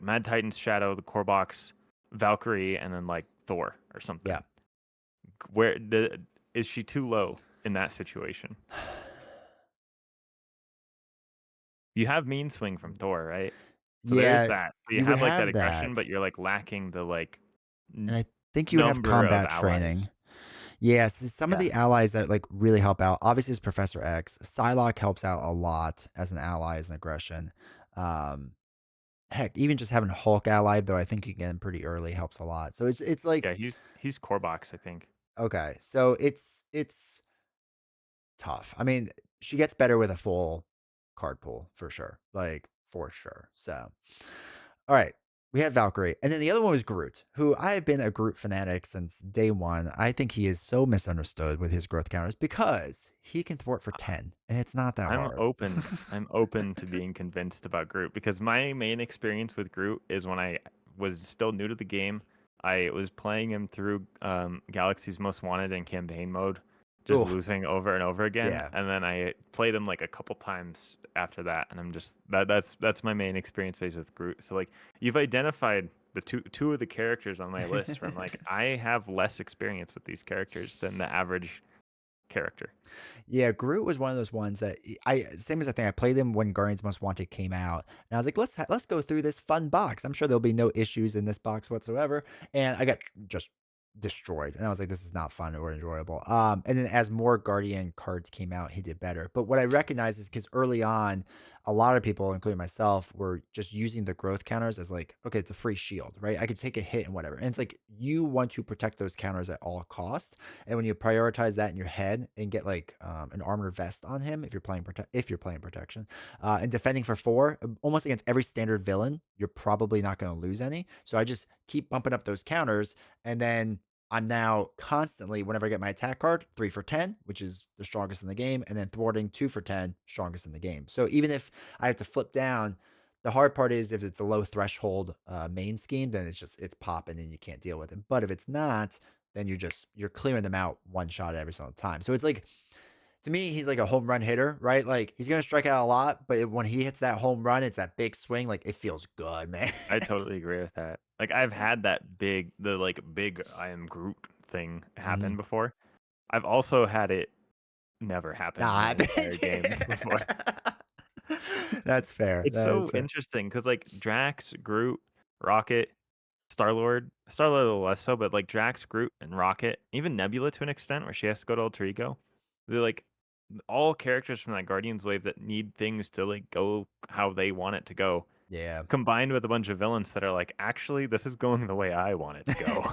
Mad Titan's Shadow, the core box, Valkyrie, and then, like, Thor or yeah. something. Where the is she too low in that situation? You have Mean Swing from Thor, right? So there is Yeah, that. So you you would have, like, that have aggression, but that. you're, like, lacking the, like, And n I think you have number of combat allies. training. Yes, some of Yeah. the allies that like really help out, obviously, is Professor X. Psylocke helps out a lot as an ally, as an aggression. Um, heck, even just having Hulk allied, though I think you get him pretty early, helps a lot. So it's like Yeah, he's core box, I think. okay, so it's tough. I mean, she gets better with a full card pool for sure, like for sure. So all right. We have Valkyrie. And then the other one was Groot, who I have been a Groot fanatic since day one. I think he is so misunderstood with his growth counters because he can thwart for 10, and it's not that I'm hard. open. I'm open to being convinced about Groot because my main experience with Groot is when I was still new to the game. I was playing him through Galaxy's Most Wanted in campaign mode, just Oh, losing over and over again. yeah. And then I played him like a couple times after that, and I'm just that's my main experience base with Groot. So like you've identified the two of the characters on my list where I'm like I have less experience with these characters than the average character. Yeah, Groot was one of those ones that I same as I think I played him when Guardians Most Wanted came out, and I was like, let's go through this fun box. I'm sure there'll be no issues in this box whatsoever. And I got just destroyed, and I was like, this is not fun or enjoyable. And then as more Guardian cards came out, he did better. But what I recognize is because early on, a lot of people, including myself, were just using the growth counters as like, okay, it's a free shield, right? I could take a hit and whatever. And it's like you want to protect those counters at all costs. And when you prioritize that in your head and get like an armor vest on him, if you're playing protection, and defending for 4, almost against every standard villain, you're probably not going to lose any. So I just keep bumping up those counters, and then I'm now constantly, whenever I get my attack card, 3 for 10, which is the strongest in the game, and then thwarting 2 for 10, strongest in the game. So even if I have to flip down, the hard part is if it's a low threshold main scheme, then it's popping and you can't deal with it. But if it's not, then you're clearing them out one shot every single time. So it's like to me, he's like a home run hitter, right? Like he's gonna strike out a lot, but when he hits that home run, it's that big swing. Like it feels good, man. I totally agree with that. Like I've had that big I am Groot thing Mhm. happen before. I've also had it never happen in Nah, an entire game before. that's fair. It's That is so fair. interesting because like Drax, Groot, Rocket, Star Lord a little less so, but like Drax, Groot, and Rocket, even Nebula to an extent, where she has to go to Alter Ego. They're like all characters from that Guardians wave that need things to like go how they want it to go, Yeah. combined with a bunch of villains that are like, actually, this is going the way I want it to go.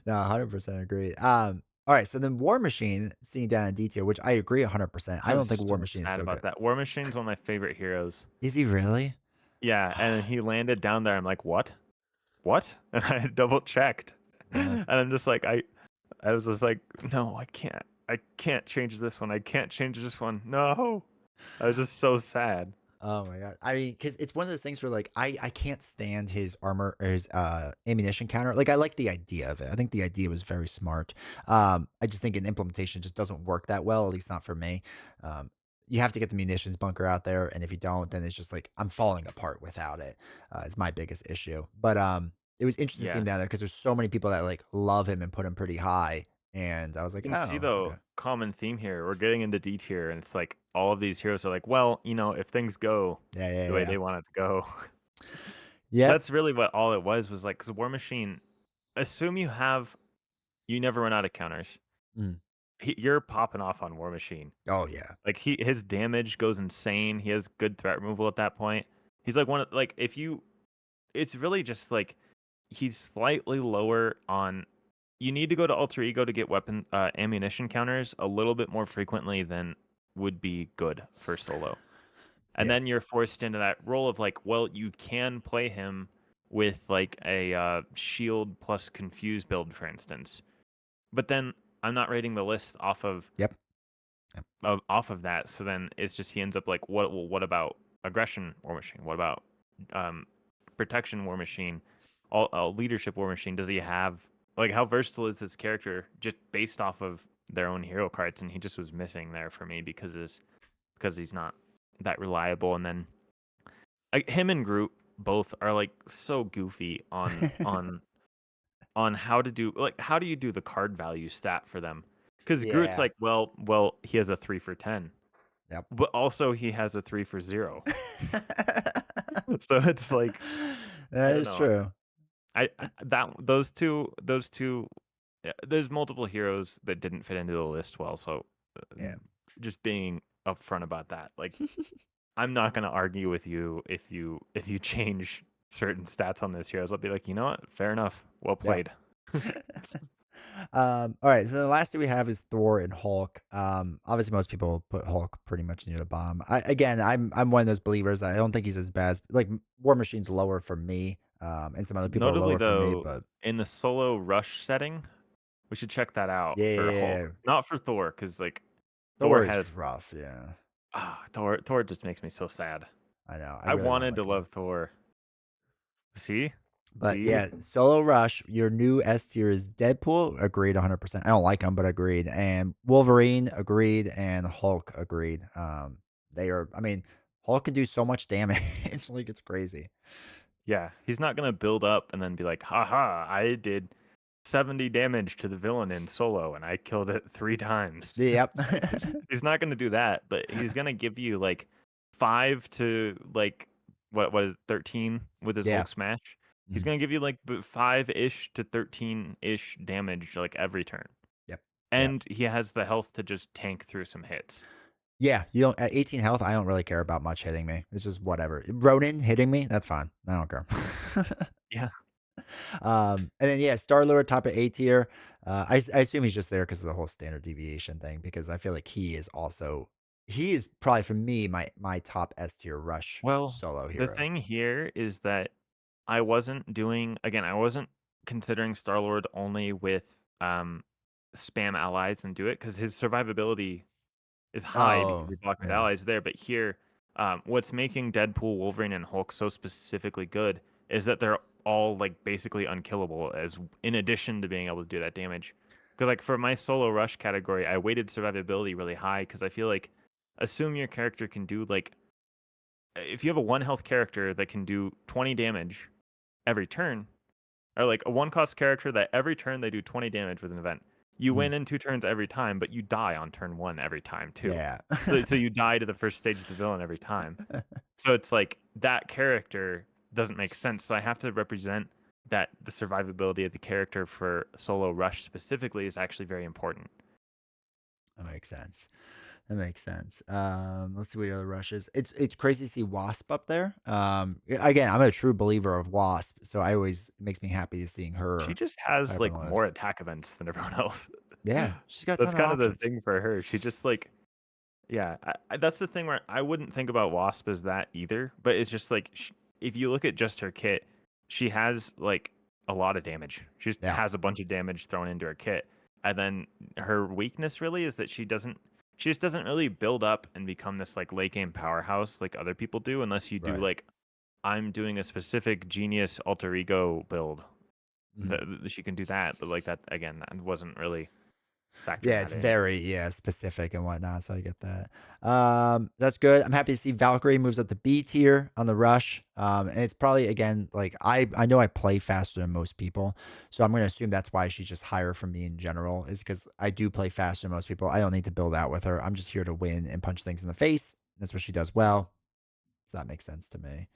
No, 100% agree. All right, so then War Machine, seeing down in detail, which I agree 100%. I I'm don't think so War Machine is sad so about good. that. War Machine's one of my favorite heroes. Is he really? Yeah, and he landed down there. I'm like, what? What? And I double checked, Yeah. and I'm just like, I was just like, no, I can't. I can't change this one. I can't change this one. No. I was just so sad. Oh my god. I mean, because it's one of those things where like I can't stand his armor or his ammunition counter. Like I like the idea of it. I think the idea was very smart. I just think in implementation it just doesn't work that well, at least not for me. Um, you have to get the munitions bunker out there, and if you don't, then it's just like I'm falling apart without it. It's my biggest issue. But it was interesting to see Yeah. him down there because there's so many people that like love him and put him pretty high. And I was You like, can see, oh, though, okay. common theme here. We're getting into D tier, and it's like all of these heroes are like, well, if things go Yeah, yeah, the way yeah. they want it to go. Yep. That's really what all it was like, because War Machine, assume you never run out of counters. Mm. You're popping off on War Machine. Oh yeah. Like his damage goes insane. He has good threat removal at that point. He's like one of like if you it's really just like he's slightly lower on you need to go to alter ego to get weapon ammunition counters a little bit more frequently than would be good for solo. And Yeah. then you're forced into that role of like, well, you can play him with like a shield plus confuse build, for instance. But then I'm not rating the list Yep. Yep. off of that. So then it's just he ends up like, what? Well, what about aggression war machine? What about um, protection war machine? All leadership war machine. Does he have like how versatile is this character just based off of their own hero cards? And he just was missing there for me because he's not that reliable. And then him and Groot both are like so goofy on how do you do the card value stat for them? Because Groot's Yeah. like, well, he has a 3 for 10, Yep. but also he has a 3 for 0. So it's like I That don't is know. true. That those two. Yeah, there's multiple heroes that didn't fit into the list well. So uh, Yeah. just being upfront about that, like I'm not gonna argue with you if you change certain stats on this heroes. I'll be like, you know what? Fair enough. Well Yeah. played. All right. So the last thing we have is Thor and Hulk. Obviously most people put Hulk pretty much near the bottom. I'm one of those believers that I don't think he's as bad as like War Machine's lower for me. And some other people are Notably, lower for me, though, but in the solo rush setting, we should check that out for Hulk, yeah, not for Thor, because like Thor Thor is has rough. Yeah. Thor just makes me so sad. I know. I I really want to wanted to like him. love Thor. See, But see, yeah, Solo Rush, your new S tier is Deadpool. Agreed 100%. I don't like him, but agreed. And Wolverine, agreed. And Hulk, agreed. They are, I mean, Hulk can do so much damage. Like, it's crazy. yeah, he's not gonna build up and then be like, haha, I did 70 damage to the villain in solo and I killed it 3 times. Yep. He's not gonna do that, but he's gonna give you like 5 to like what is it, 13 with his Yeah. Hulk smash. He's Mhm. gonna give you like 5-ish to 13-ish damage like every turn. Yep. Yep. And he has the health to just tank through some hits. Yeah. You don't, at 18 health, I don't really care about much hitting me. It's just whatever. Ronin hitting me, that's fine. I don't care. Yeah. And then yeah, Star Lord top of A tier. I assume he's just there because of the whole standard deviation thing. Because I feel like he is probably for me my top S tier rush Well, solo the hero. thing here is that I wasn't considering Star-Lord only with spam allies and do it because his survivability is high because Oh you're blocking with yeah, allies there. But here, what's making Deadpool, Wolverine, and Hulk so specifically good is that they're all like basically unkillable as in addition to being able to do that damage. Because like for my solo rush category, I weighted survivability really high because I feel like assume your character can do like if you have a 1 health character that can do 20 damage every turn, or like a 1 cost character that every turn they do 20 damage with an event. You mhm, win in 2 turns every time, but you die on turn 1 every time too. yeah, So you die to the first stage of the villain every time. So it's like that character doesn't make sense. So I have to represent that the survivability of the character for solo rush specifically is actually very important. that makes sense. That makes sense. Let's see what other rushes. It's crazy to see Wasp up there. Again, I'm a true believer of Wasp, so I always it makes me happy to seeing She her just high has up on the like more list. attack events than everyone else. Yeah, she's got a ton That's of kind of the options. thing for her. She just like yeah, that's the thing where I wouldn't think about Wasp as that either. But it's just like if you look at just her kit, she has like a lot of damage. She just Yeah. has a bunch of damage thrown into her kit, and then her weakness really is that she doesn't. she just doesn't really build up and become this like late game powerhouse like other people do, unless you do Right. like I'm doing a specific genius alter ego build. Mhm. She can do that, but like that again, that wasn't really factoring Yeah, that it's in. very, yeah, specific and whatnot, so I get that. That's good. I'm happy to see Valkyrie moves up to B tier on the rush. And it's probably again like I know I play faster than most people, so I'm gonna assume that's why she's just higher for me in general, is because I do play faster than most people. I don't need to build out with her. I'm just here to win and punch things in the face. That's what she does well. So that makes sense to me.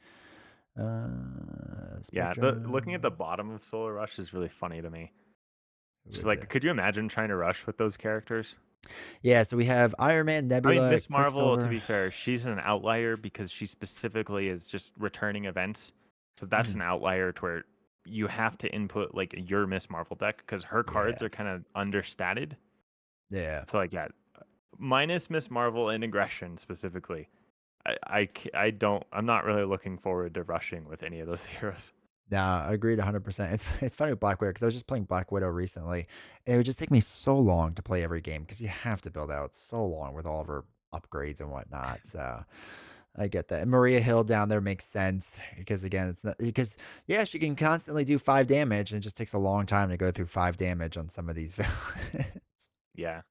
Yeah, the looking at the Spectrum. bottom of Solar Rush is really funny to me. Who Just is like, it? could you imagine trying to rush with those characters? Yeah, so we have Iron Man, I mean, Nebula, Miss Marvel, to Quicksilver. be fair, she's an outlier because she specifically is just returning events. So that's an outlier to where you have to input like your Miss Marvel deck because her cards Yeah. are kind of understated. Yeah. So like, yeah, minus Miss Marvel and aggression specifically. I don't, I'm not really looking forward to rushing with any of those heroes. Nah, agreed 100%. It's funny with Black Widow because I was just playing Black Widow recently, and it would just take me so long to play every game because you have to build out so long with all of her upgrades and whatnot. So I get that. And Maria Hill down there makes sense because again, it's not because yeah, she can constantly do 5 damage, and it just takes a long time to go through 5 damage on some of these villains. Yeah.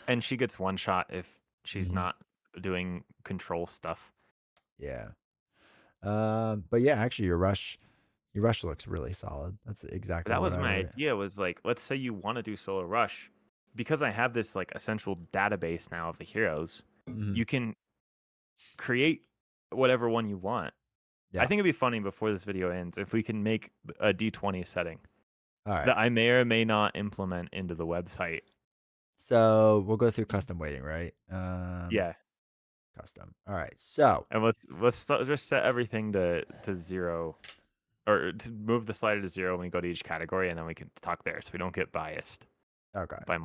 And she gets one shot if she's hmm not doing control stuff. Yeah. But yeah, actually, your rush looks really solid. That's exactly That what was I my would. idea was like, let's say you want to do solo rush. Because I have this like essential database now of the heroes, Mhm. you can create whatever one you want. I Yeah. think it'd be funny before this video ends if we can make a D20 setting All right. that I may or may not implement into the website. So we'll go through custom weighting, right? Yeah. Custom. All right. So, And just set everything to 0 or to move the slider to 0 when we go to each category and then we can talk there so we don't get biased okay. by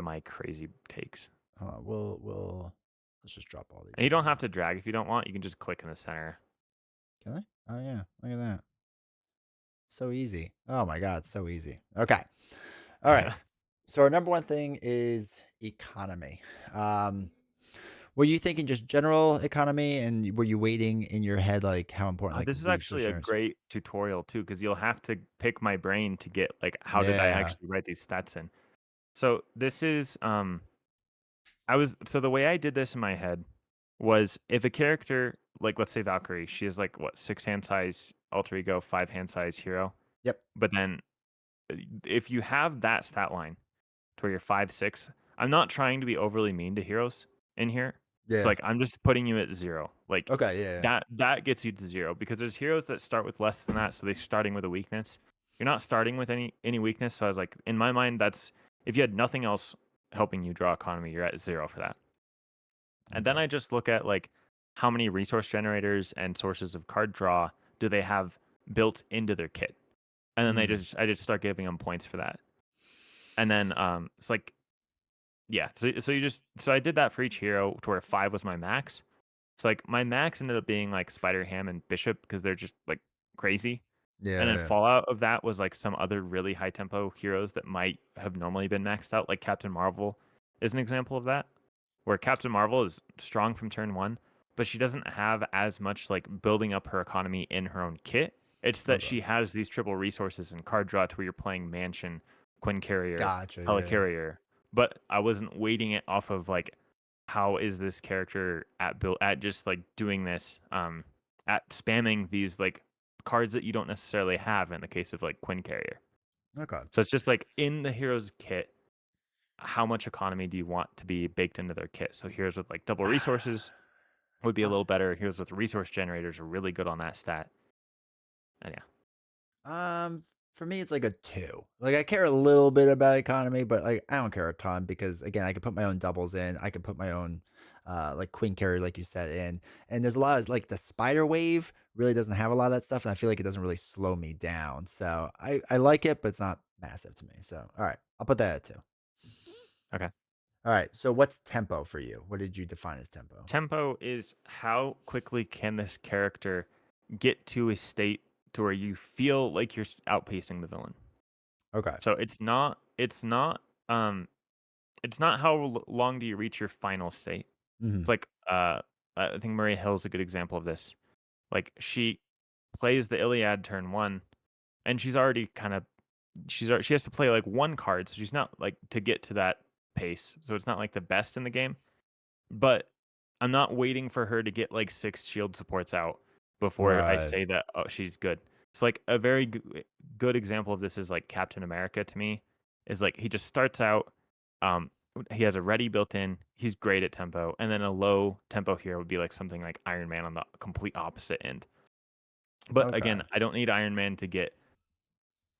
my crazy takes. Hold on. We'll let's just drop all And these you don't have down. to drag if you don't want. You can just click in the center. Can I? Oh yeah. Look at that. So easy. Oh my god, so easy. Okay. All right. So our number one thing is economy. Um, were you thinking just general economy, and were you waiting in your head like how important like This is research actually a centers? great tutorial too, because you'll have to pick my brain to get like how did I Yeah. actually write these stats in. So this is I was so the way I did this in my head was if a character like let's say Valkyrie, she is like what 6 hand size alter ego, 5 hand size hero. Yep. But then if you have that stat line to where you're 5'6", I'm not trying to be overly mean to heroes in here. So Yeah. like I'm just putting you at 0. Like Okay. Yeah. Yeah. that gets you to 0 because there's heroes that start with less than that, so they're starting with a weakness. You're not starting with any weakness, so I was like, in my mind, that's if you had nothing else helping you draw economy, you're at 0 for that. And then Okay. I just look at like how many resource generators and sources of card draw do they have built into their kit, and then Mm. I just start giving them points for that. And then it's like yeah, so you just so I did that for each hero to where 5 was my max. So like my max ended up being like Spider Ham and Bishop because they're just like crazy. And Yeah. then Yeah. fallout of that was like some other really high tempo heroes that might have normally been maxed out, like Captain Marvel is an example of that, where Captain Marvel is strong from turn 1, but she doesn't have as much like building up her economy in her own kit. It's that Okay. she has these triple resources and card draw to where you're playing Mansion, Quinn Carrier, Gotcha. Yeah. Helicarrier, but I wasn't weighting it off of like how is this character at build at just like doing this at spamming these like cards that you don't necessarily have in the case of like Quinn Carrier. Okay. So it's just like in the hero's kit, how much economy do you want to be baked into their kit? So heroes with like double resources would be a Uh, little better. Heroes with resource generators are really good on that stat. And yeah. Um, for me, it's like a two. Like I care a little bit about economy, but like I don't care a ton because again, I can put my own doubles in. I can put my own, like queen carry, like you said, in. And there's a lot of like the spider wave really doesn't have a lot of that stuff, and I feel like it doesn't really slow me down. So I like it, but it's not massive to me. So all right, I'll put that at two. Okay. All right. So what's tempo for you? What did you define as tempo? Tempo is how quickly can this character get to a state to where you feel like you're outpacing the villain. Okay. So it's not it's not how long do you reach your final state. It's Mhm. like, I think Maria Hill's a good example of this. Like, she plays the Iliad turn 1, and she's already kinda she has to play, like, 1 card, so she's not, like, to get to that pace, so it's not, like, the best in the game, but I'm not waiting for her to get, like, 6 shield supports out before I Right. say that, "Oh, she's good." So, like, a very good example of this is, like, Captain America to me, is, like, he just starts out, um, he has a ready built in, he's great at tempo, and then a low tempo hero would be, like, something like Iron Man on the complete opposite end. But, Okay. again, I don't need Iron Man to get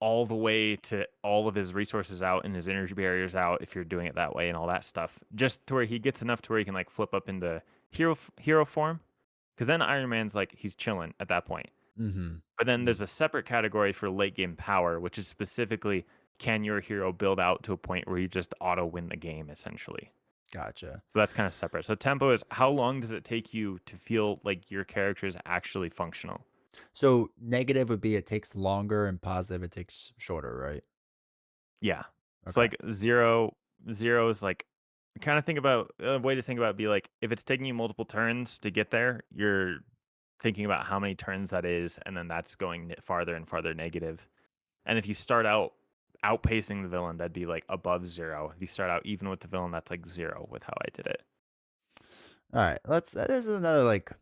all the way to all of his resources out and his energy barriers out if you're doing it that way and all that stuff. Just to where he gets enough to where he can like flip up into hero form. Because then Iron Man's like he's chilling at that point. Mhm. But then Mhm. there's a separate category for late game power, which is specifically can your hero build out to a point where you just auto win the game essentially. Gotcha. So that's kind of separate. So tempo is how long does it take you to feel like your character is actually functional? So, negative would be it takes longer and positive it takes shorter, right? Yeah. It's Okay. like 0 is like kinda think about a way to think about it be like, if it's taking you multiple turns to get there, you're thinking about how many turns that is, and then that's going farther and farther negative. And if you start out outpacing the villain, that'd be, like, above 0. If you start out even with the villain, that's, like, 0 with how I did it. Alright, let's this is another, like I'm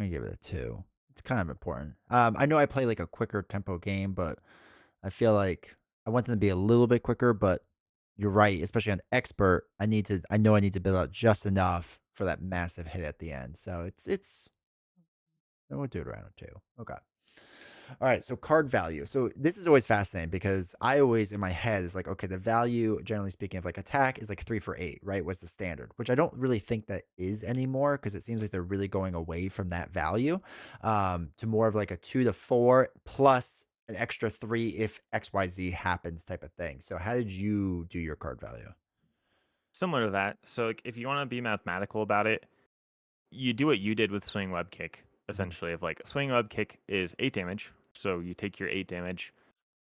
gonna give it a 2. It's kind of important. I know I play, like, a quicker tempo game, but I feel like I want them to be a little bit quicker, but you're right, especially on expert, I know I need to build out just enough for that massive hit at the end. So it's then we'll do it around 2. Okay. All right, so card value. So this is always fascinating because I always in my head is like, okay, the value, generally speaking, of like attack is like 3 for 8, right? Was the standard, which I don't really think that is anymore because it seems like they're really going away from that value to more of like a 2 to 4 plus an extra 3 if XYZ happens type of thing. So how did you do your card value? Similar to that, so, like, if you wanna be mathematical about it, you do what you did with swing web kick, Mhm. essentially, of, like, swing web kick is 8 damage, so you take your 8 damage,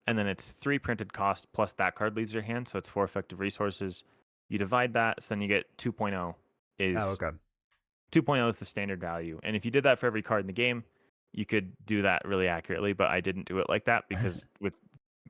and then it's 3 printed cost plus that card leaves your hand, so it's 4 effective resources. You divide that, so then you get 2.0 Oh, is okay. 2.0 is the standard value. And if you did that for every card in the game, you could do that really accurately, but I didn't do it like that because with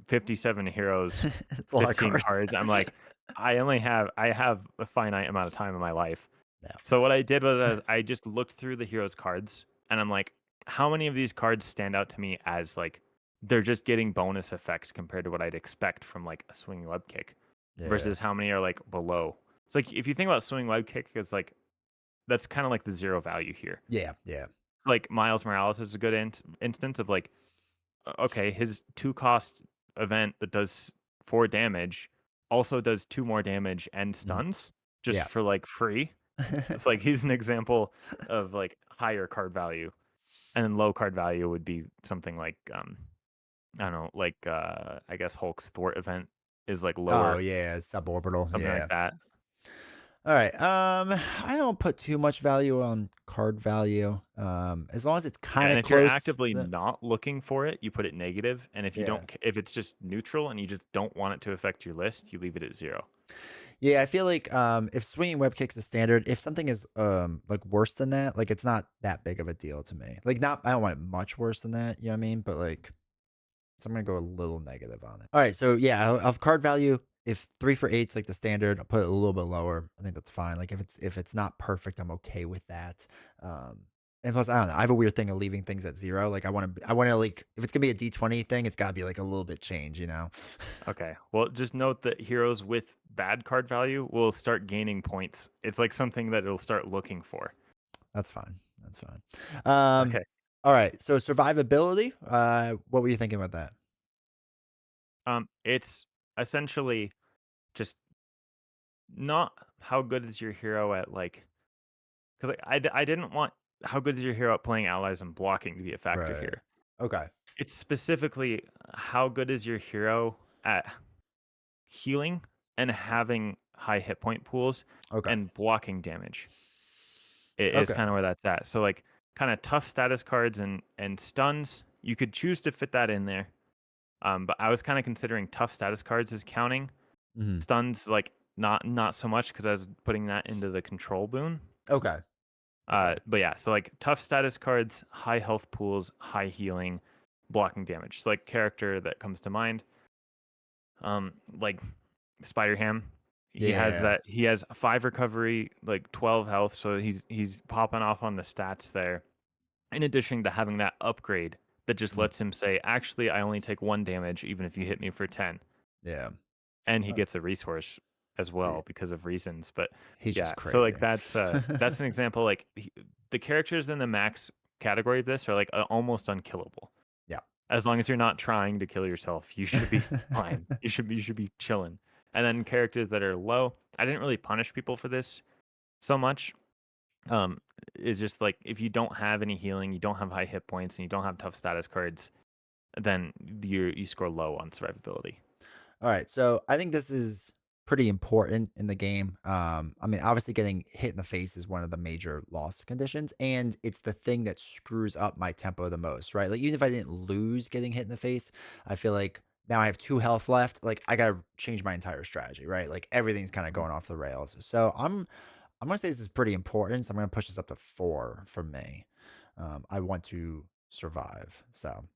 57 heroes, It's a lot of 15 cards. cards, I'm like, I have a finite amount of time in my life. Yeah. So what I did was I just looked through the heroes cards and I'm like, how many of these cards stand out to me as like they're just getting bonus effects compared to what I'd expect from like a swinging web kick Yeah. versus how many are like below. It's like if you think about swinging web kick as like that's kind of like the zero value here. Yeah. Yeah. Like Miles Morales is a good instance of like, okay, his 2 cost event that does 4 damage also does 2 more damage and Mhm. stuns just Yeah. for like free. It's like he's an example of like higher card value, and then low card value would be something like I don't know, like I guess Hulk's thwart event is like Oh lower, yeah, suborbital. something like Yeah. that. All right. I don't put too much value on card value. As long as it's Yeah, kind and of if you're close. actively not looking for it, you put it negative, and if you Yeah. don't if it's just neutral and you just don't want it to affect your list, you leave it at 0. Yeah, I feel like if swinging web kicks is standard, if something is like worse than that, like it's not that big of a deal to me. Like not I don't want it much worse than that, you know what I mean? But like so I'm gonna go a little negative on it. All right, so yeah, of card value, if 3 for 8's like the standard, I'll put it a little bit lower. I think that's fine. Like if it's not perfect, I'm okay with that. Um, and plus, I don't know. I have a weird thing of leaving things at 0. Like I want to like if it's gonna be a D20 thing, it's gotta be like a little bit change, you know? Okay. Well, just note that heroes with bad card value will start gaining points. It's like something that it'll start looking for. That's fine. That's fine. Um, Okay. all right. So survivability. What were you thinking about that? It's essentially just not how good is your hero at like because like, I didn't want how good is your hero at playing allies and blocking to be a factor Right. here. Okay. It's specifically how good is your hero at healing and having high hit point pools Okay. and blocking damage is Okay. kind of where that's at. So like kind of tough status cards and stuns, you could choose to fit that in there. But I was kind of considering tough status cards as counting Hmm. stuns. Like not so much because I was putting that into the control boon. Okay. Okay. But yeah, so like tough status cards, high health pools, high healing, blocking damage. So like character that comes to mind, like Spider Ham. Yeah. He has 5 recovery, like 12 health, so he's popping off on the stats there. In addition to having that upgrade that just Mm, lets him say, actually I only take 1 damage even if you hit me for 10. yeah. And he Uh, gets a resource as yeah. well because of reasons. But He's yeah, just so like crazy. that's an example. Like the characters in the max category of this are like almost unkillable. Yeah. As long as you're not trying to kill yourself, you should be fine. You should be chilling. And then characters that are low, I didn't really punish people for this so much. Um, is just like if you don't have any healing, you don't have high hit points, and you don't have tough status cards, then you score low on survivability. All right, so I think this is pretty important in the game. I mean, obviously, getting hit in the face is one of the major loss conditions, and it's the thing that screws up my tempo the most, right? Like, even if I didn't lose getting hit in the face, I feel like now I have 2 health left. Like, I gotta change my entire strategy, right? Like, everything's kind of Mhm. going off the rails. So I'm gonna say this is pretty important. So I'm gonna push this up to 4 for me. I want to survive. So.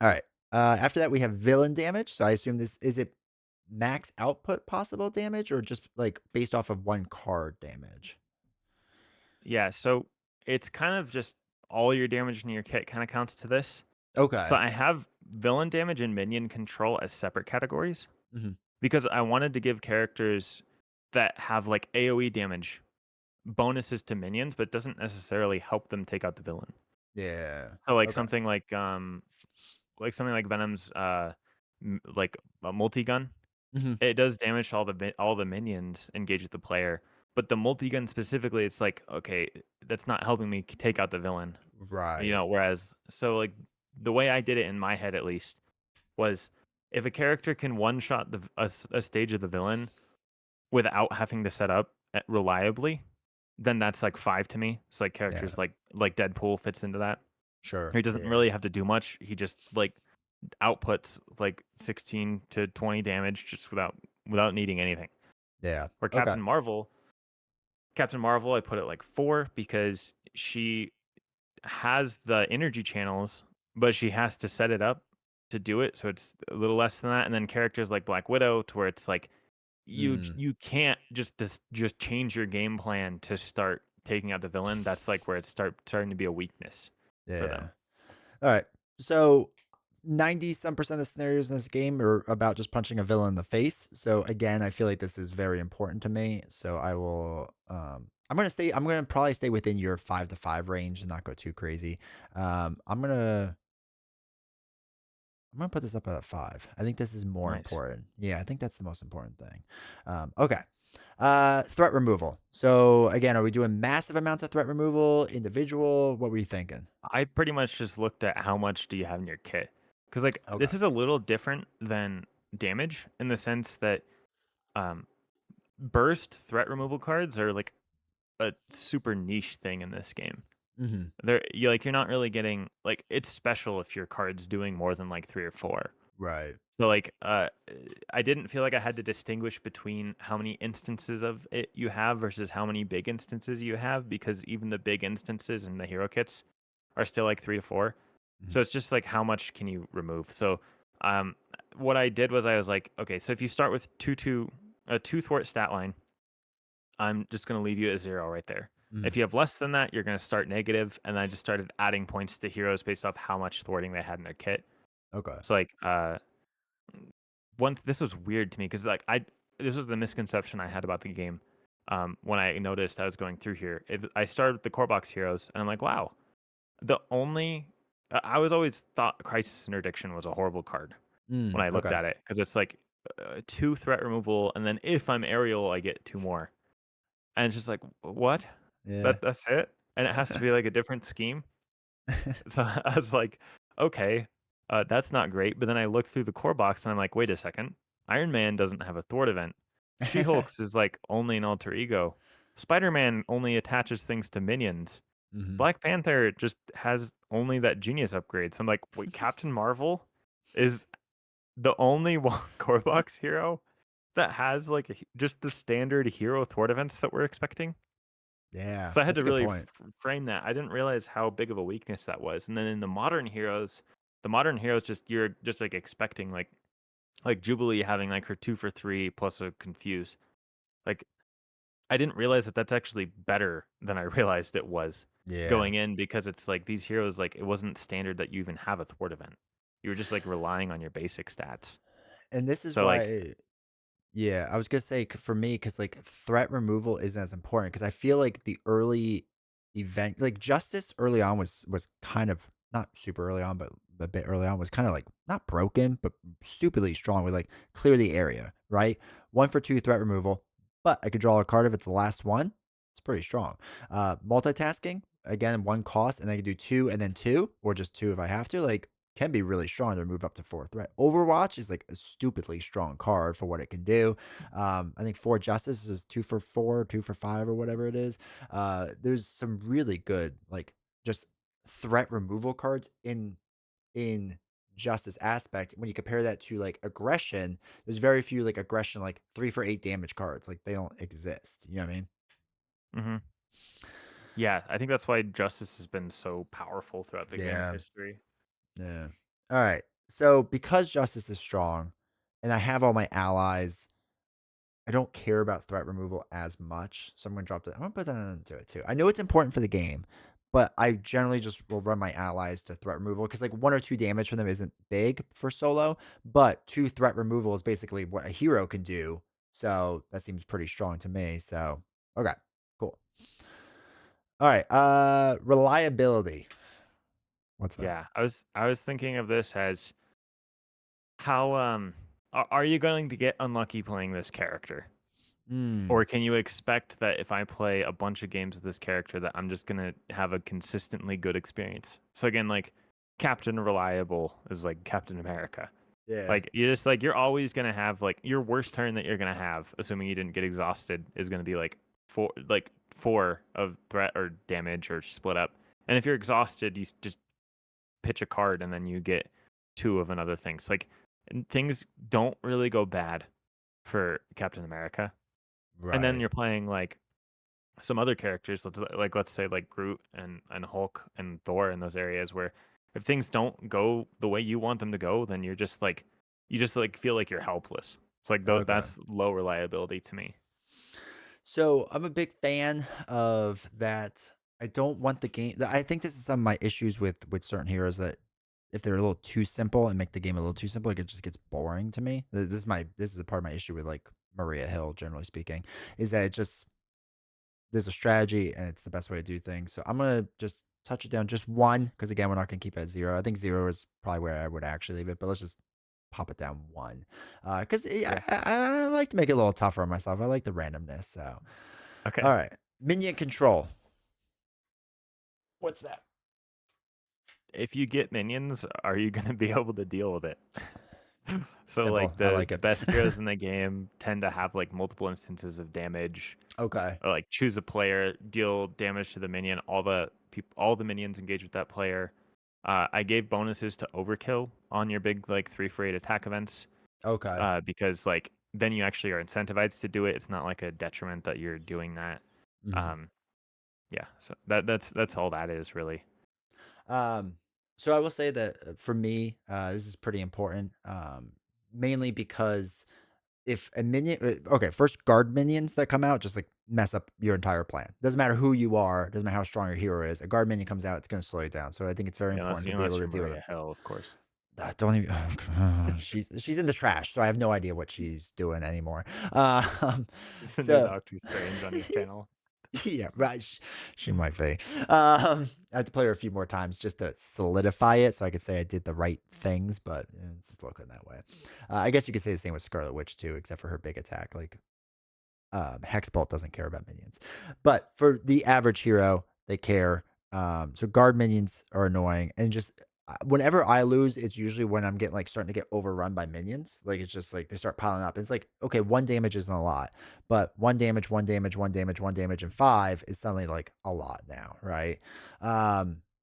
All right. After that, we have villain damage. So I assume this is it max output possible damage or just like based off of one card damage? Yeah, so it's kind of just all your damage in your kit kind of counts to this. So Okay. I have villain damage and minion control as separate categories Hmm. because I wanted to give characters that have like AoE damage bonuses to minions, but doesn't necessarily help them take out the villain. Yeah. So Okay. like something like Venom's like a multi gun. Hmm. It does damage to all the minions engaged with the player, but the multi gun specifically, it's like okay, that's not helping me take out the villain. Right. Whereas so like the way I did it in my head at least was if a character can one shot a stage of the villain without having to set up reliably, then that's like 5 to me. It's like Yeah. characters like Deadpool fits into that. Sure. He doesn't Yeah. really have to do much. He just like outputs like 16 to 20 damage just without needing anything. Yeah. Where Okay. Captain Marvel, I put it like 4 because she has the energy channels, but she has to set it up to do it, so it's a little less than that. And then characters like Black Widow, to where it's like Mm, you can't just change your game plan to start taking out the villain. That's like where it's starting to be a weakness for them. yeah. All right. So 90 some percent of the scenarios in this game are about just punching a villain in the face. So again, I feel like this is very important to me. So I will I'm gonna probably stay within your 5 to 5 range and not go too crazy. I'm gonna put this up at 5. I think this is more Nice. important. Yeah, I think that's the most important thing. Okay. Threat removal. So again, are we doing massive amounts of threat removal, individual? What were you thinking? I pretty much just looked at how much do you have in your kit, because like Okay. this is a little different than damage in the sense that um, burst threat removal cards are like a super niche thing in this game. Hmm. You're not really getting like it's special if your card's doing more than like 3 or 4. Right. So like I didn't feel like I had to distinguish between how many instances of it you have versus how many big instances you have, because even the big instances in the hero kits are still like 3 to 4. Mhm. So it's just like how much can you remove. So um what I did was I was like, okay, so if you start with a 2 thwart stat line, I'm just going to leave you at 0 right there. If Mhm. you have less than that, you're going to start negative, and I just started adding points to heroes based off how much thwarting they had in their kit. Okay. So like this was weird to me because like this was the misconception I had about the game. When I noticed I was going through here, I started with the core box heroes, and I'm like, wow, the only I was always thought Crisis Interdiction was a horrible card when I looked Okay. at it because it's like 2 threat removal, and then if I'm aerial, I get 2 more, and it's just like what? Yeah. That's it, and it has to be like a different scheme. So I was like, okay, that's not great. But then I looked through the core box and I'm like, wait a second. Iron Man doesn't have a thwart event. She Hulk's is like only an alter ego. Spider Man only attaches things to minions. Mhm. Black Panther just has only that genius upgrade. So I'm like, wait, Captain Marvel is the only one core box hero that has like just the standard hero thwart events that we're expecting. Yeah, So I had that's a to good really point. frame that. I didn't realize how big of a weakness that was. And then in the modern heroes just you're just like expecting like Jubilee having like her 2 for 3 plus a confuse. Like I didn't realize that that's actually better than I realized it was Yeah, going in because it's like these heroes like it wasn't standard that you even have a thwart event. You were just like relying on your basic stats. and this is So like why. Yeah, I was gonna say for me, because like threat removal isn't as important because I feel like the early event, like Justice early on was kind of not super early on, but a bit early on was kind of like not broken, but stupidly strong with like clear the area, right? 1 for 2 threat removal, but I could draw a card if it's the last one. It's pretty strong. Multitasking again, one cost, and I can do two and then two, or just two if I have to. Like can be really strong to move up to 4 threat. Overwatch is like a stupidly strong card for what it can do. I think 4 Justice is 2 for 4, 2 for 5, or whatever it is. There's some really good like just threat removal cards in Justice aspect. When you compare that to like aggression, there's very few like aggression like 3 for 8 damage cards. Like they don't exist. You know what I mean? mhm. Yeah, I think that's why justice has been so powerful throughout the game's Yeah. history. Yeah. All right. So because Justice is strong, and I have all my allies, I don't care about threat removal as much, so I'm gonna drop that. I'm gonna put that into it too. I know it's important for the game, but I generally just will run my allies to threat removal because like 1 or 2 damage from them isn't big for solo, but 2 threat removal is basically what a hero can do. So that seems pretty strong to me. So okay, cool. All right, reliability. What's that? Yeah, I was thinking of this as how are you going to get unlucky playing this character? Hmm. Or can you expect that if I play a bunch of games with this character that I'm just gonna have a consistently good experience? So again, like Captain Reliable is like Captain America. Yeah. Like you just like you're always gonna have like your worst turn that you're gonna have, assuming you didn't get exhausted, is gonna be like four of threat or damage or split up. And if you're exhausted, just pitch a card and then you get two of another thing. So like things don't really go bad for Captain America. And then Right. you're playing like some other characters, let's say like Groot and Hulk and Thor in those areas where if things don't go the way you want them to go, then you just like feel like you're helpless. It's like Okay. that's low reliability to me. So I'm a big fan of that. I don't want the game. I think this is some of my issues with certain heroes that if they're a little too simple and make the game a little too simple, like it just gets boring to me. This is a part of my issue with like Maria Hill, generally speaking, is that it just there's a strategy and it's the best way to do things. So I'm gonna just touch it down just one because again we're not gonna keep it at zero. I think zero is probably where I would actually leave it, but let's just pop it down one because Yeah. I like to make it a little tougher on myself. I like the randomness. So all Okay. right, minion control. What's that? If you get minions, are you going to be able to deal with it? So Simple. like I the like the it. best heroes in the game tend to have like multiple instances of damage Okay. or like choose a player, deal damage to the minion. All the minions engage with that player. I gave bonuses to overkill on your big like 3 for 8 attack events Okay. because like then you actually are incentivized to do it. It's not like a detriment that you're doing that. Mhm. Um, yeah, so that's all that is really. Um, so I will say that for me, this is pretty important. Mainly because if a minion, okay, first guard minions that come out just like mess up your entire plan. Doesn't matter who you are, doesn't matter how strong your hero is. A guard minion comes out, it's going to slow you down. So I think it's very important to be able Unless to you're deal with them. Maria Hill, of course. Don't even. She's in the trash, so I have no idea what she's doing anymore. Isn't there So Doctor Strange on your channel? yeah, right. She might be. I have to play her a few more times just to solidify it, so I could say I did the right things. But it's just looking that way. I guess you could say the same with Scarlet Witch too, except for her big attack. Like Hexbolt doesn't care about minions, but for the average hero, they care. So guard minions are annoying, and just whenever I lose, it's usually when I'm getting like starting to get overrun by minions. Like it's just like they start piling up. It's like okay, 1 damage isn't a lot, but 1 damage, 1 damage, 1 damage, 1 damage, and 5 is suddenly like a lot now, right?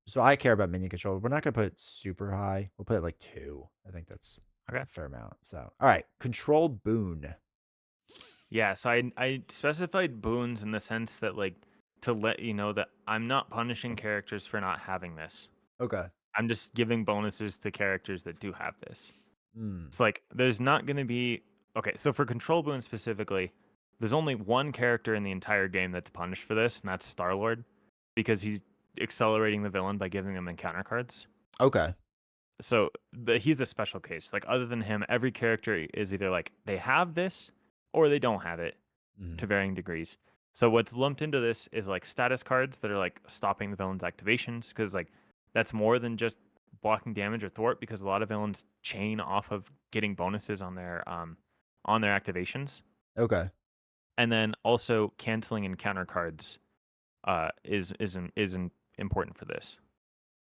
So I care about minion control. We're not gonna put it super high. We'll put it like 2. I think that's Okay. a fair amount. So all right, control boon. Yeah, so I specified boons in the sense that like to let you know that I'm not punishing characters for not having this. Okay. I'm just giving bonuses to characters that do have this. Mm. It's like there's not going to be okay. So for control boon specifically, there's only one character in the entire game that's punished for this, and that's Star Lord, because he's accelerating the villain by giving them encounter cards. Okay. So he's a special case. Like other than him, every character is either like they have this or they don't have it Mhm. to varying degrees. So what's lumped into this is like status cards that are like stopping the villain's activations because like that's more than just blocking damage or thwart because a lot of villains chain off of getting bonuses on their activations. Okay. And then also canceling encounter cards is important for this.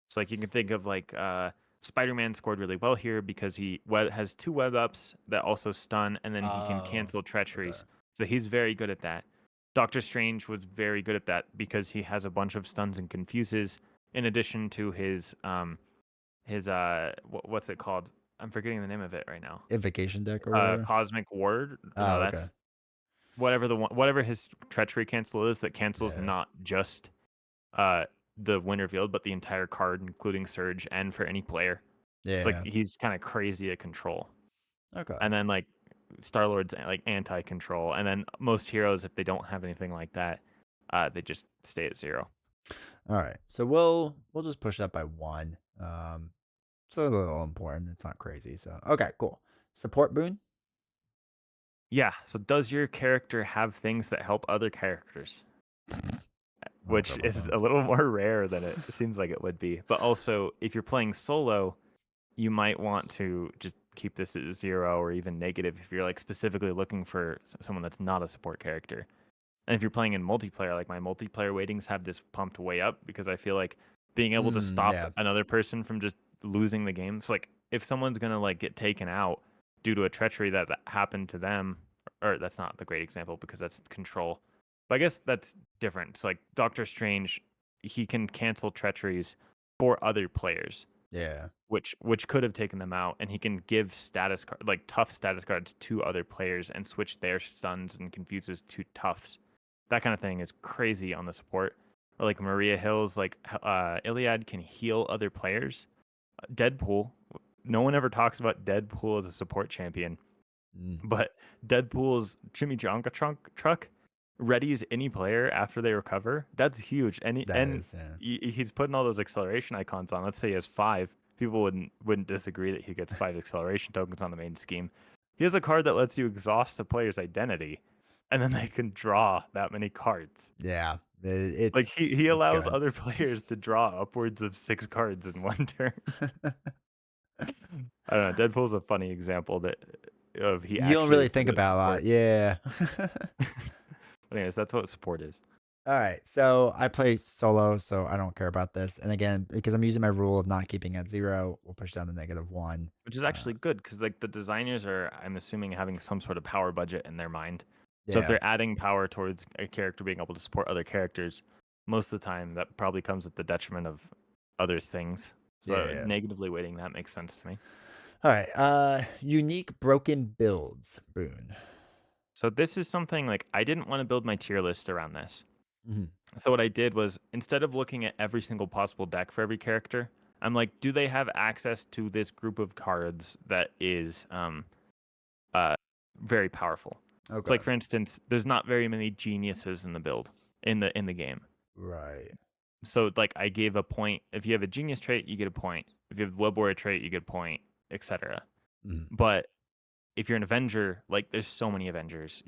So like you can think of like Spider-Man scored really well here because he has two web ups that also stun, and then he can Oh, cancel treacheries. okay. So he's very good at that. Doctor Strange was very good at that because he has a bunch of stuns and confuses, in addition to his what's it called? I'm forgetting the name of it right now. Invocation deck or whatever? Cosmic Ward. No, Oh, okay. that's whatever his treachery cancel is that cancels Yeah. not just uh the win revealed, but the entire card, including Surge and for any player. It's like Yeah. he's kind of crazy at control. Okay. And then like Star Lord's like anti control. And then most heroes, if they don't have anything like that, they just stay at zero. Alright. So we'll just push that by 1. It's a little important. It's not crazy. So okay, cool. Support boon? Yeah. So does your character have things that help other characters? I don't care Which about is that. a little more rare than it seems like it would be. But also, if you're playing solo, you might want to just keep this at zero or even negative if you're like specifically looking for someone that's not a support character. And if you're playing in multiplayer, like my multiplayer weightings have this pumped way up because I feel like being able to Mm, stop yeah. another person from just losing the game. It's like if someone's gonna like get taken out due to a treachery that happened to them, or that's not the great example because that's control. But I guess that's different. So like Doctor Strange, he can cancel treacheries for other players Yeah. which could have taken them out, and he can give like tough status cards to other players and switch their stuns and confuses to toughs. That kind of thing is crazy on the support. Or like Maria Hill's like Iliad can heal other players. Deadpool, no one ever talks about Deadpool as a support champion, Mm, but Deadpool's chimichanga truck readies any player after they recover. That's huge, and that is, yeah. he's putting all those acceleration icons on. Let's say he has five. People wouldn't disagree that he gets five acceleration tokens on the main scheme. He has a card that lets you exhaust the player's identity, and then they can draw that many cards. Yeah. Like he It's allows good. other players to draw upwards of six cards in one turn. I don't know. Deadpool's a funny example that of he You don't actually really is think good at about a lot. support. Yeah. Anyways, that's what support is. Alright, so I play solo, so I don't care about this. And again, because I'm using my rule of not keeping at 0, we'll push down to -1. Which is Uh, actually good because like the designers are, I'm assuming, having some sort of power budget in their mind. So if yeah. they're adding power towards a character being able to support other characters, most of the time that probably comes at the detriment of others things. Yeah, So yeah. negatively weighting that makes sense to me. Alright, unique broken builds boon. So this is something like I didn't want to build my tier list around this. Mhm. So what I did was instead of looking at every single possible deck for every character, I'm like, do they have access to this group of cards that is uh, very powerful. It's Okay. like, for instance, there's not very many geniuses in the build in the game. Right. So like I gave a point. If you have a genius trait, you get a point. If you have web warrior trait, you get a point, etc. Mhm. But if you're an Avenger, like there's so many Avengers.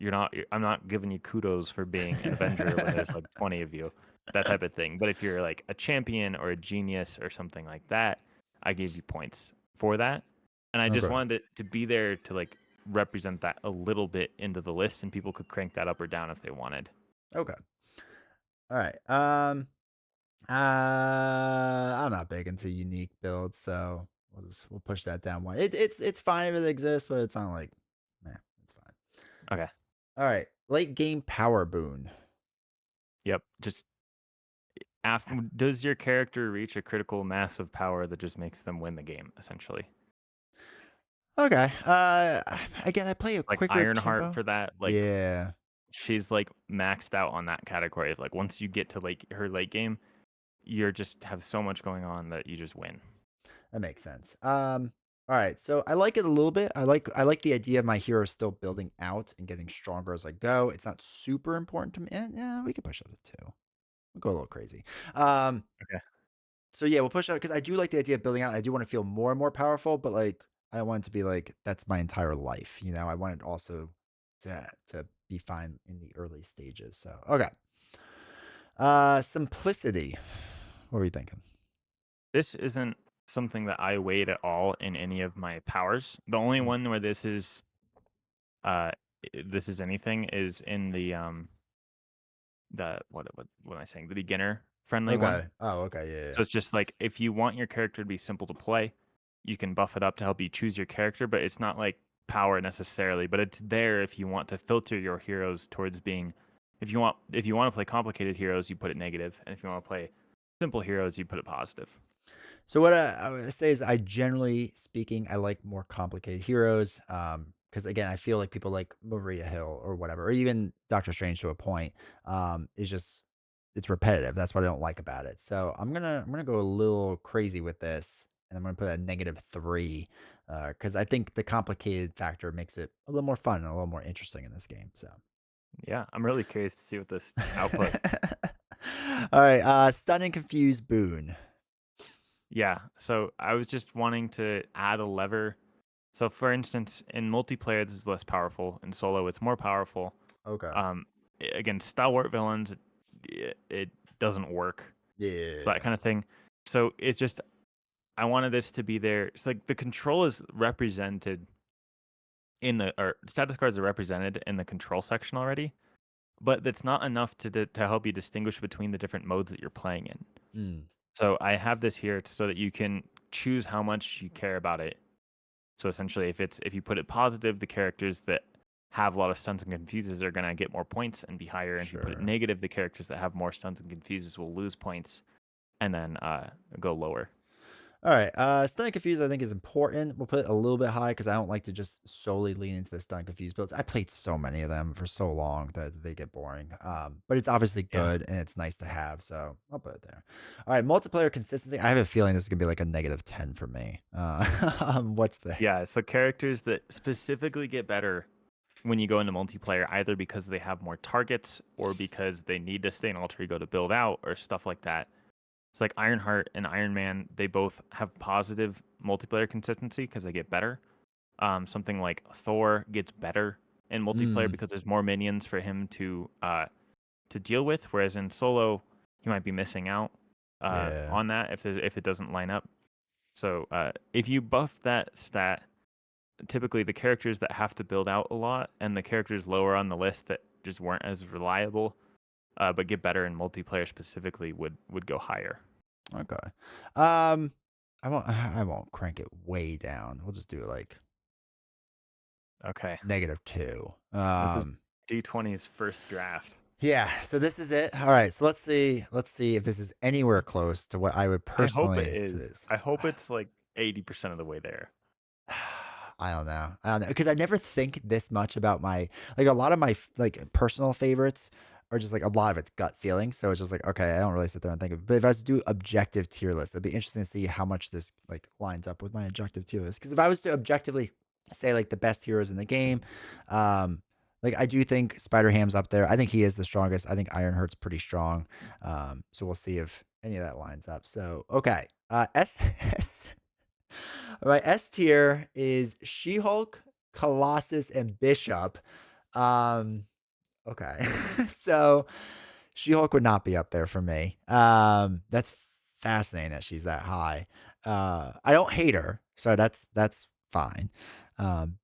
I'm not giving you kudos for being an Avenger when there's like 20 of you, that type of thing. But if you're like a champion or a genius or something like that, I gave you points for that. And I just Okay. wanted it to be there to like represent that a little bit into the list, and people could crank that up or down if they wanted. Okay. Alright, I'm not big into unique builds, so we'll push that down 1. It's fine if it exists, but it's not like, man, it's fine. Okay. Alright, late game power boon. Yep. Just after, does your character reach a critical mass of power that just makes them win the game, essentially? Okay. Again, I play a Like quicker Ironheart tempo. for that, like Yeah, she's like maxed out on that category of like once you get to like her late game, you're just have so much going on that you just win. that makes sense. All right. So I like it a little bit. I like the idea of my hero still building out and getting stronger as I go. It's not super important to me. Yeah, we could push up to two. We'll go a little crazy. Um, Okay. so yeah, we'll push out because I do like the idea of building out. I do want to feel more and more powerful, but like I don't want it to be like that's my entire life. I want it also to be fine in the early stages. So okay. Simplicity. What were you thinking? This isn't something that I weighed at all in any of my powers. The only Mm, one where uh this is anything is in the what am I saying? The beginner friendly one. okay. Oh, okay. Yeah, yeah. So it's just like if you want your character to be simple to play, you can buff it up to help you choose your character, but it's not like power necessarily, but it's there if you want to filter your heroes towards being if you want to play complicated heroes, you put it negative, and if you want to play simple heroes, you put it positive. So what I would say is, I generally speaking, I like more complicated heroes. Because again, I feel like people like Maria Hill or whatever, or even Doctor Strange to a point, is just it's repetitive. That's what I don't like about it. So I'm gonna go a little crazy with this, and I'm gonna put a -3, because I think the complicated factor makes it a little more fun and a little more interesting in this game. So. Yeah, I'm really curious to see what this output. All right, stun and confuse boon. Yeah, so I was just wanting to add a lever. So for instance, in multiplayer, this is less powerful. In solo, it's more powerful. Okay. Um, Against stalwart villains, it doesn't work. So that Yeah. kind of thing. So it's just I wanted this to be there. It's like the control is represented in the or status cards are represented in the control section already, but that's not enough to help you distinguish between the different modes that you're playing in. Mm, So I have this here so that you can choose how much you care about it. So essentially, if you put it positive, the characters that have a lot of stuns and confuses are gonna get more points and be higher. And if you put it sure. negative, the characters that have more stuns and confuses will lose points and then go lower. All right. Stun and confused, I think, is important. We'll put it a little bit high because I don't like to just solely lean into the stun and confused builds. I played so many of them for so long that they get boring. But it's obviously Yeah. good and it's nice to have, so I'll put it there. All right, multiplayer consistency. I have a feeling this is gonna be like a -10 for me. What's Yeah. this? So characters that specifically get better when you go into multiplayer, either because they have more targets or because they need to stay in alter ego to build out or stuff like that. It's like Ironheart and Iron Man, they both have positive multiplayer consistency because they get better. Something like Thor gets better in multiplayer Mm, because there's more minions for him to deal with, whereas in solo, he might be missing out yeah. on that if it doesn't line up. So if you buff that stat, typically the characters that have to build out a lot and the characters lower on the list that just weren't as reliable, but get better in multiplayer specifically would go higher. Okay. Um, I won't crank it way down. We'll just do it like Okay, -2. this is D20's first draft. Yeah, so this is it. All right, so let's see if this is anywhere close to what I would I hope it personally put is. this. I hope it's like 80% of the way there. I don't know. I don't know because I never think this much about my like a lot of my like personal favorites are just like a lot of it's gut feeling. So it's just like okay, I don't really sit there and think of it. But if I was to do objective tier list, it'd be interesting to see how much this like lines up with my objective tier list. Because if I was to objectively say like the best heroes in the game, um, like I do think Spider Ham's up there. I think he is the strongest. I think Ironheart's pretty strong. So we'll see if any of that lines up. So okay, S all right, S tier is She-Hulk, Colossus, and Bishop. Um, okay. So She-Hulk would not be up there for me. That's fascinating that she's that high. I don't hate her, so that's fine.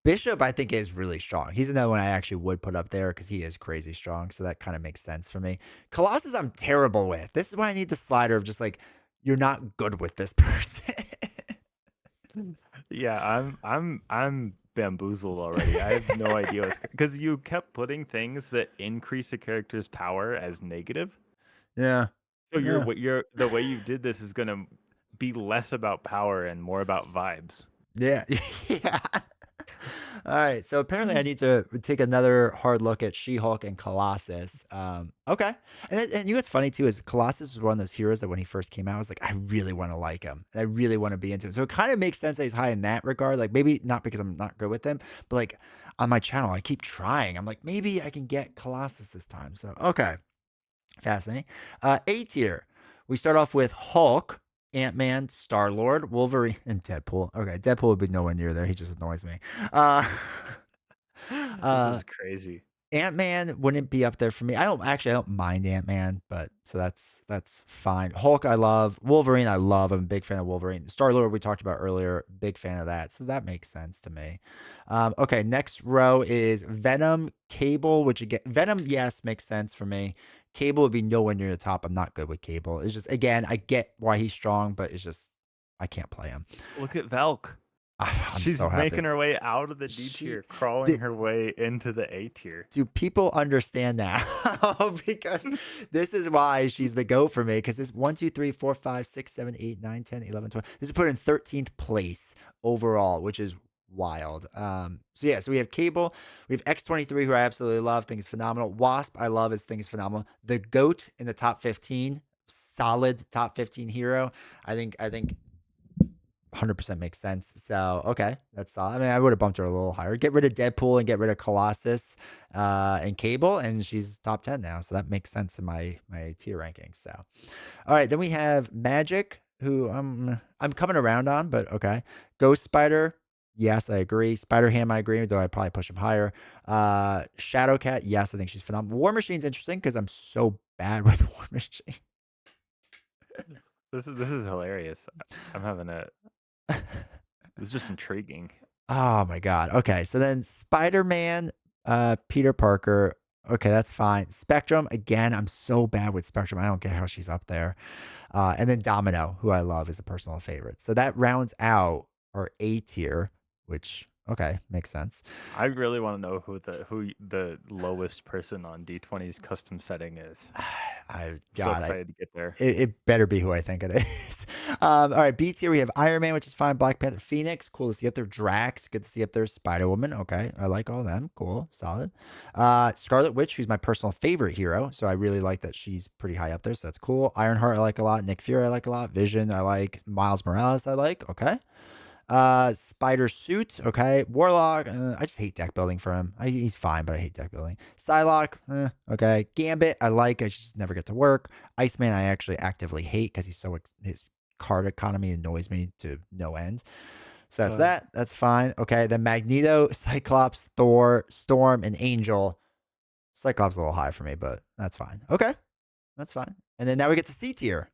Bishop, I think, is really strong. He's another one I actually would put up there because he is crazy strong. So that kind of makes sense for me. Colossus, I'm terrible with. This is why I need the slider of just like, you're not good with this person. Yeah, I'm bamboozled already. I have no idea what's because you kept putting things that increase a character's power as negative. Yeah. So Yeah. the way you did this is gonna be less about power and more about vibes. Yeah. Yeah. All right, so apparently I need to take another hard look at She-Hulk and Colossus. Okay, and you know what's funny too is Colossus was one of those heroes that when he first came out, I was like, I really want to like him, and I really want to be into him. So it kind of makes sense that he's high in that regard. Like maybe not because I'm not good with him, but like on my channel, I keep trying. I'm like, maybe I can get Colossus this time. So okay, fascinating. A tier. We start off with Hulk, Ant Man, Star Lord, Wolverine, and Deadpool. Okay, Deadpool would be nowhere near there. He just annoys me. Uh, This uh, is crazy. Ant Man wouldn't be up there for me. I don't mind Ant Man, but so that's fine. Hulk, I love. Wolverine, I love. I'm a big fan of Wolverine. Star Lord, we talked about earlier, big fan of that. So that makes sense to me. Okay, next row is Venom, Cable, which again, Venom, yes, makes sense for me. Cable would be nowhere near the top. I'm not good with Cable. It's just again, I get why he's strong, but it's just I can't play him. Look at Valk. I'm She's so happy. making her way out of the D She, tier, crawling the, her way into the A tier. do people understand that? Because this is why she's the go for me. Because this 1, 2, 3, 4, 5, 6, 7, 8, 9, 10, 11, 12. This is put in 13th place overall, which is wild. So yeah, so we have Cable, we have X-23, who I absolutely love, think is phenomenal. Wasp, I love, his thing is phenomenal. The GOAT in the top 15, solid top 15 hero. I think 100% makes sense. So, okay, that's solid. I mean, I would have bumped her a little higher. Get rid of Deadpool and get rid of Colossus and Cable, and she's top 10 now. So that makes sense in my tier rankings. So, all right, then we have Magic, who I'm coming around on, but okay. Ghost Spider, yes, I agree. Spider Ham, I agree, though I'd probably push him higher. Shadowcat, yes, I think she's phenomenal. War Machine's interesting because I'm so bad with War Machine. This is hilarious. I'm having a. It's just intriguing. Oh my god. Okay, so then Spider-Man, Peter Parker. Okay, that's fine. Spectrum, again, I'm so bad with Spectrum. I don't get how she's up there. And then Domino, who I love, is a personal favorite. So that rounds out our A tier, which okay, makes sense. I really want to know who the lowest person on D20's custom setting is. I I'm so God, excited to get there. it better be who I think it is. All right, B tier, we have Iron Man, which is fine. Black Panther, Phoenix, cool to see up there. Drax, good to see up there. Spider Woman, okay, I like all of them. Cool, solid. Scarlet Witch, who's my personal favorite hero, so I really like that she's pretty high up there. So that's cool. Ironheart, I like a lot. Nick Fury, I like a lot. Vision, I like. Miles Morales, I like. Okay. Spider Suit, okay. Warlock, I just hate deck building for him. He's fine, but I hate deck building. Psylocke, okay. Gambit, I like. I just never get to work. Iceman, I actually actively hate because he's so his card economy annoys me to no end. So that's Uh, that. That's fine. Okay. Then Magneto, Cyclops, Thor, Storm, and Angel. Cyclops a little high for me, but that's fine. Okay, that's fine. And then now we get the C tier.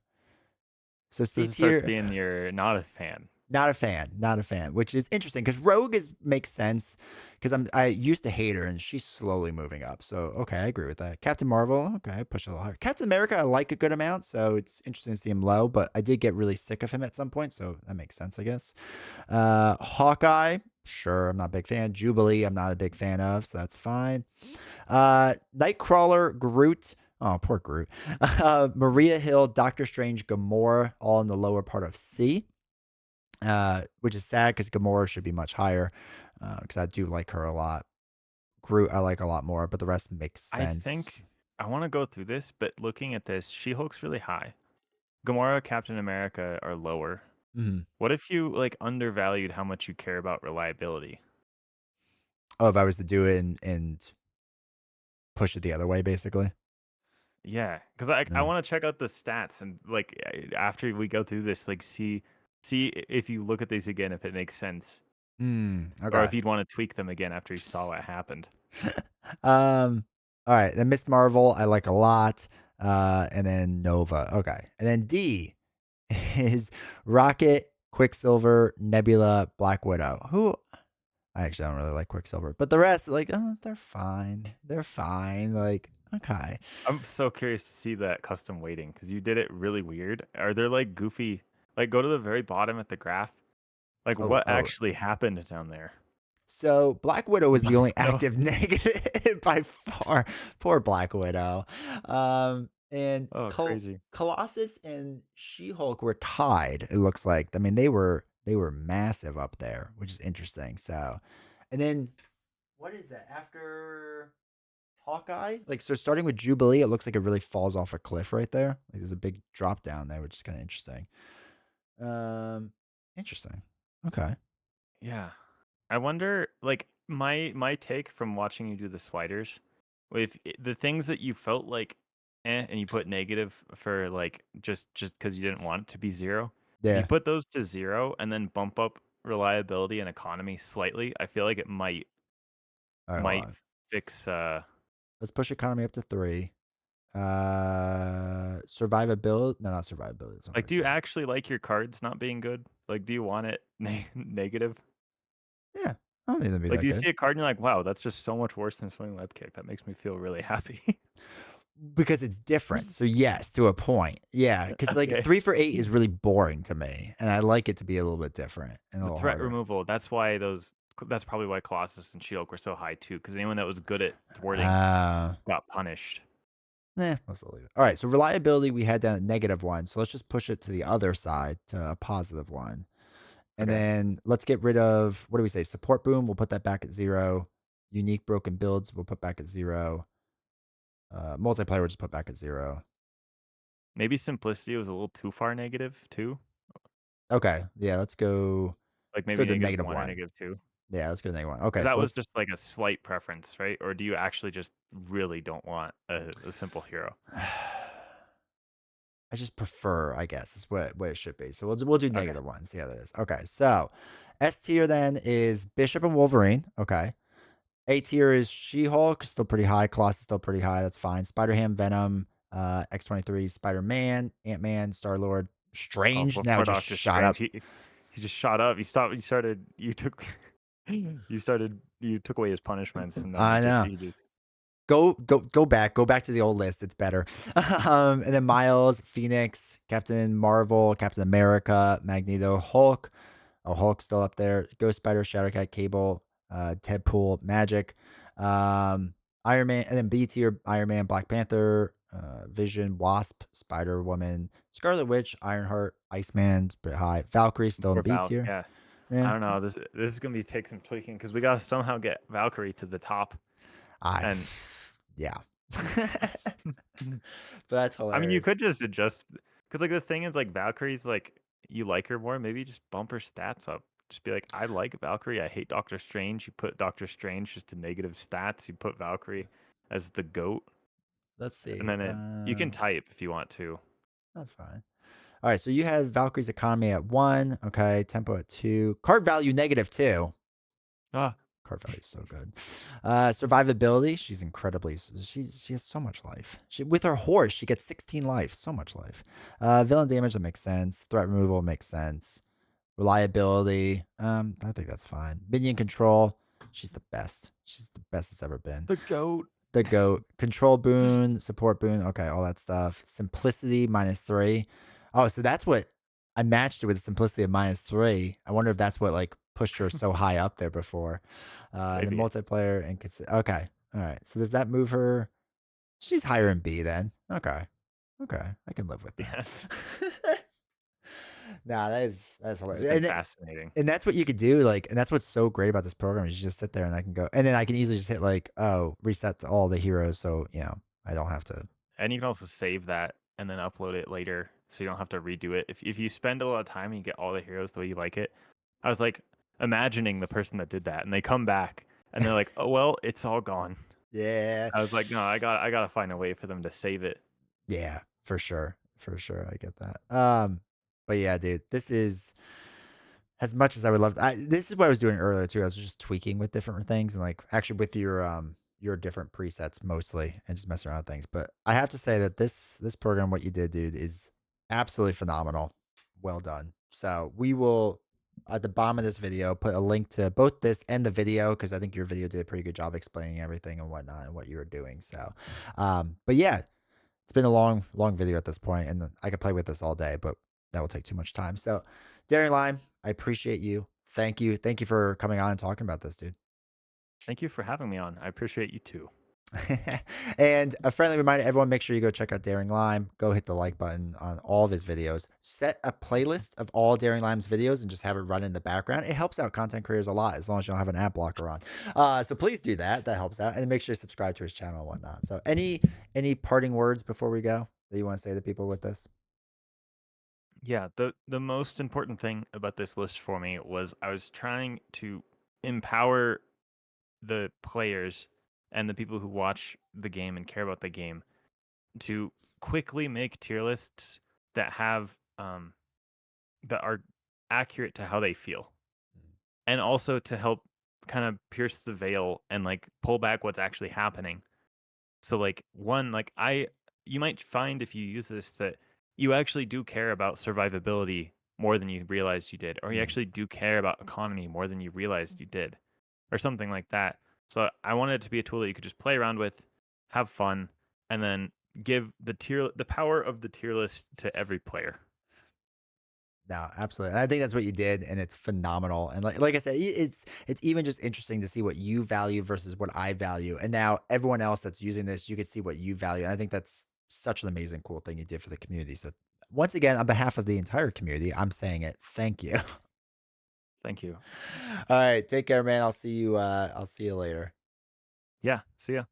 So C this starts tier, being you're not a fan. not a fan, not a fan, which is interesting because Rogue is makes sense because I used to hate her and she's slowly moving up. So okay, I agree with that. Captain Marvel, okay, I push it a little higher. Captain America, I like a good amount, so it's interesting to see him low, but I did get really sick of him at some point, so that makes sense, I guess. Hawkeye, sure, I'm not a big fan. Jubilee, I'm not a big fan of, so that's fine. Nightcrawler, Groot. Oh, poor Groot. Maria Hill, Doctor Strange, Gamora, all in the lower part of C, which is sad because Gamora should be much higher because I do like her a lot. Groot, I like a lot more, but the rest makes I sense. think I want to go through this, but looking at this, She-Hulk's really high. Gamora, Captain America are lower. Mhm. What if you like undervalued how much you care about reliability? Oh, if I was to do it and push it the other way, basically. Yeah, because I Yeah. want to check out the stats and like after we go through this, like see if you look at these again if it makes sense, or Okay. if you'd want to tweak them again after you saw what happened. um. All right. Then Miss Marvel, I like a lot. And then Nova. Okay. And then D is Rocket, Quicksilver, Nebula, Black Widow. Who I actually don't really like Quicksilver, but the rest, like, they're fine. They're fine. Like, okay. I'm so curious to see that custom weighting because you did it really weird. Are there like goofy? Like go to the very bottom at the graph. Like Oh, what oh. actually happened down there? So Black Widow was the Black only Widow. active negative by far. Poor Black Widow. And Oh, crazy. Colossus and She-Hulk were tied. It looks like. I mean, they were massive up there, which is interesting. So, And then what is that after Hawkeye? Like, so starting with Jubilee, it looks like it really falls off a cliff right there. Like there's a big drop down there, which is kind of interesting. Um, interesting. Okay. Yeah. I wonder, like my take from watching you do the sliders, with the things that you felt like, and you put negative for like just because you didn't want it to be zero. If you Yeah. put those to zero and then bump up reliability and economy slightly, I feel like it All right, hold might on. fix. Let's push economy up to 3. Survivability. No, not survivability. That's not what Like, I do you said. actually like your cards not being good? Like, do you want it negative? Yeah. I don't need them to be Like, that do you good see a card and you're like, wow, that's just so much worse than swing web kick. That makes me feel really happy. because it's different. So yes, to a point. Yeah, because like Okay. 3 for 8 is really boring to me, and I like it to be a little bit different and a The little threat harder. removal, that's probably why Colossus and Shield were so high too, because anyone that was good at thwarting Uh, got punished. let's leave it. All right. So reliability we had down at -1. So let's just push it to the other side to a +1. And Okay. then let's get rid of what do we say? Support boom. We'll put that back at 0. Unique broken builds. We'll put back at 0. Multiplayer. We'll just put back at 0. Maybe simplicity was a little too far negative too. Okay. Yeah. Let's go. Like Let's go maybe to negative negative one or one. negative 2. Yeah. Let's go to -1. Because Okay. that So was let's. just like a slight preference, right? Or do you actually just really don't want a simple hero? I just prefer, I guess, is what it should be. So we'll do Okay. -1. See how that is. Okay. So S tier then is Bishop and Wolverine. Okay. A tier is She-Hulk, still pretty high. Colossus still pretty high. That's fine. Spider-Ham, Venom, X-23, Spider-Man, Ant-Man, Star-Lord, Oh, Strange now before just Doctor shot Strange, up. he just shot up. He stopped. You took. You took away his punishments, and then I know. he just Go back to the old list. It's better. And then Miles, Phoenix, Captain Marvel, Captain America, Magneto, Hulk. Oh, Hulk's still up there. Ghost Spider, Shadowcat, Cable, Deadpool, Magic, Iron Man, and then B tier Iron Man, Black Panther, Vision, Wasp, Spider Woman, Scarlet Witch, Ironheart, Iceman's pretty high. Valkyrie still in poor B Val. tier. Yeah, I Yeah, don't know. This is gonna be take some tweaking because we gotta somehow get Valkyrie to the top. I, And yeah, but that's I mean, you hilarious. could just adjust because like the thing is like Valkyrie's like you like her more. Maybe just bump her stats up. Just be like, I like Valkyrie. I hate Doctor Strange. You put Doctor Strange just to negative stats. You put Valkyrie as the goat, Let's and see. then you can type if you want to. That's fine. All right, so you have Valkyrie's economy at 1. Okay, tempo at 2. Card value -2. Ah, Card value is so good. Survivability, she's incredibly. She has so much life. With her horse, she gets 16 life. So much life. Villain damage that makes sense. Threat removal makes sense. Reliability, I think that's fine. Minion control, she's the best. She's the best it's ever been. the goat. The goat. Control boon, support boon. Okay, all that stuff. Simplicity -3. Oh, so that's what I matched it with. Simplicity of -3. I wonder if that's what like pushed her so high up there before. And then Maybe. multiplayer and okay. All right. So does that move her? She's higher in B then. Okay. Okay. I can live with Yeah, that. Nah, that's this hilarious. has been fascinating. And that's what you could do, like, and that's what's so great about this program is you just sit there and I can go, and then I can easily just hit like, oh, reset to all the heroes, so I don't have to. And you can also save that and then upload it later, so you don't have to redo it. If you spend a lot of time and you get all the heroes the way you like it, I was like imagining the person that did that, and they come back and they're like, "Oh well, it's all gone." Yeah, I was like, "No, I gotta find a way for them to save it." yeah, for sure, I get that. But yeah, dude, this is as much as I would love. This is what I was doing earlier too. I was just tweaking with different things and like actually with your different presets mostly and just messing around with things. But I have to say that this program, what you did, dude, is absolutely phenomenal. Well done. So we will at the bottom of this video put a link to both this and the video because I think your video did a pretty good job explaining everything and whatnot and what you were doing. So, but yeah, it's been a long video at this point, and I could play with this all day, but that will take too much time. So, Daring Lime, I appreciate you. Thank you for coming on and talking about this, dude. Thank you for having me on. I appreciate you too. And a friendly reminder, everyone, make sure you go check out Daring Lime. Go hit the like button on all of his videos. Set a playlist of all Daring Lime's videos and just have it run in the background. It helps out content creators a lot as long as you don't have an ad blocker on. So please do that. That helps out. And make sure you subscribe to his channel and whatnot. So any parting words before we go that you want to say to people with this? Yeah, the most important thing about this list for me was I was trying to empower the players and the people who watch the game and care about the game to quickly make tier lists that have that are accurate to how they feel, and also to help kind of pierce the veil and like pull back what's actually happening. So like one, like I you might find if you use this that you actually do care about survivability more than you realized you did, or you Mm. actually do care about economy more than you realized you did, or something like that. So I wanted it to be a tool that you could just play around with, have fun, and then give the power of the tier list to every player. No, absolutely. And I think that's what you did, and it's phenomenal. And like I said, it's even just interesting to see what you value versus what I value. And now everyone else that's using this, you can see what you value. And I think that's such an amazing, cool thing you did for the community. So once again, on behalf of the entire community, I'm saying it. Thank you. Thank you. All right, take care, man. I'll see you later. Yeah. See ya.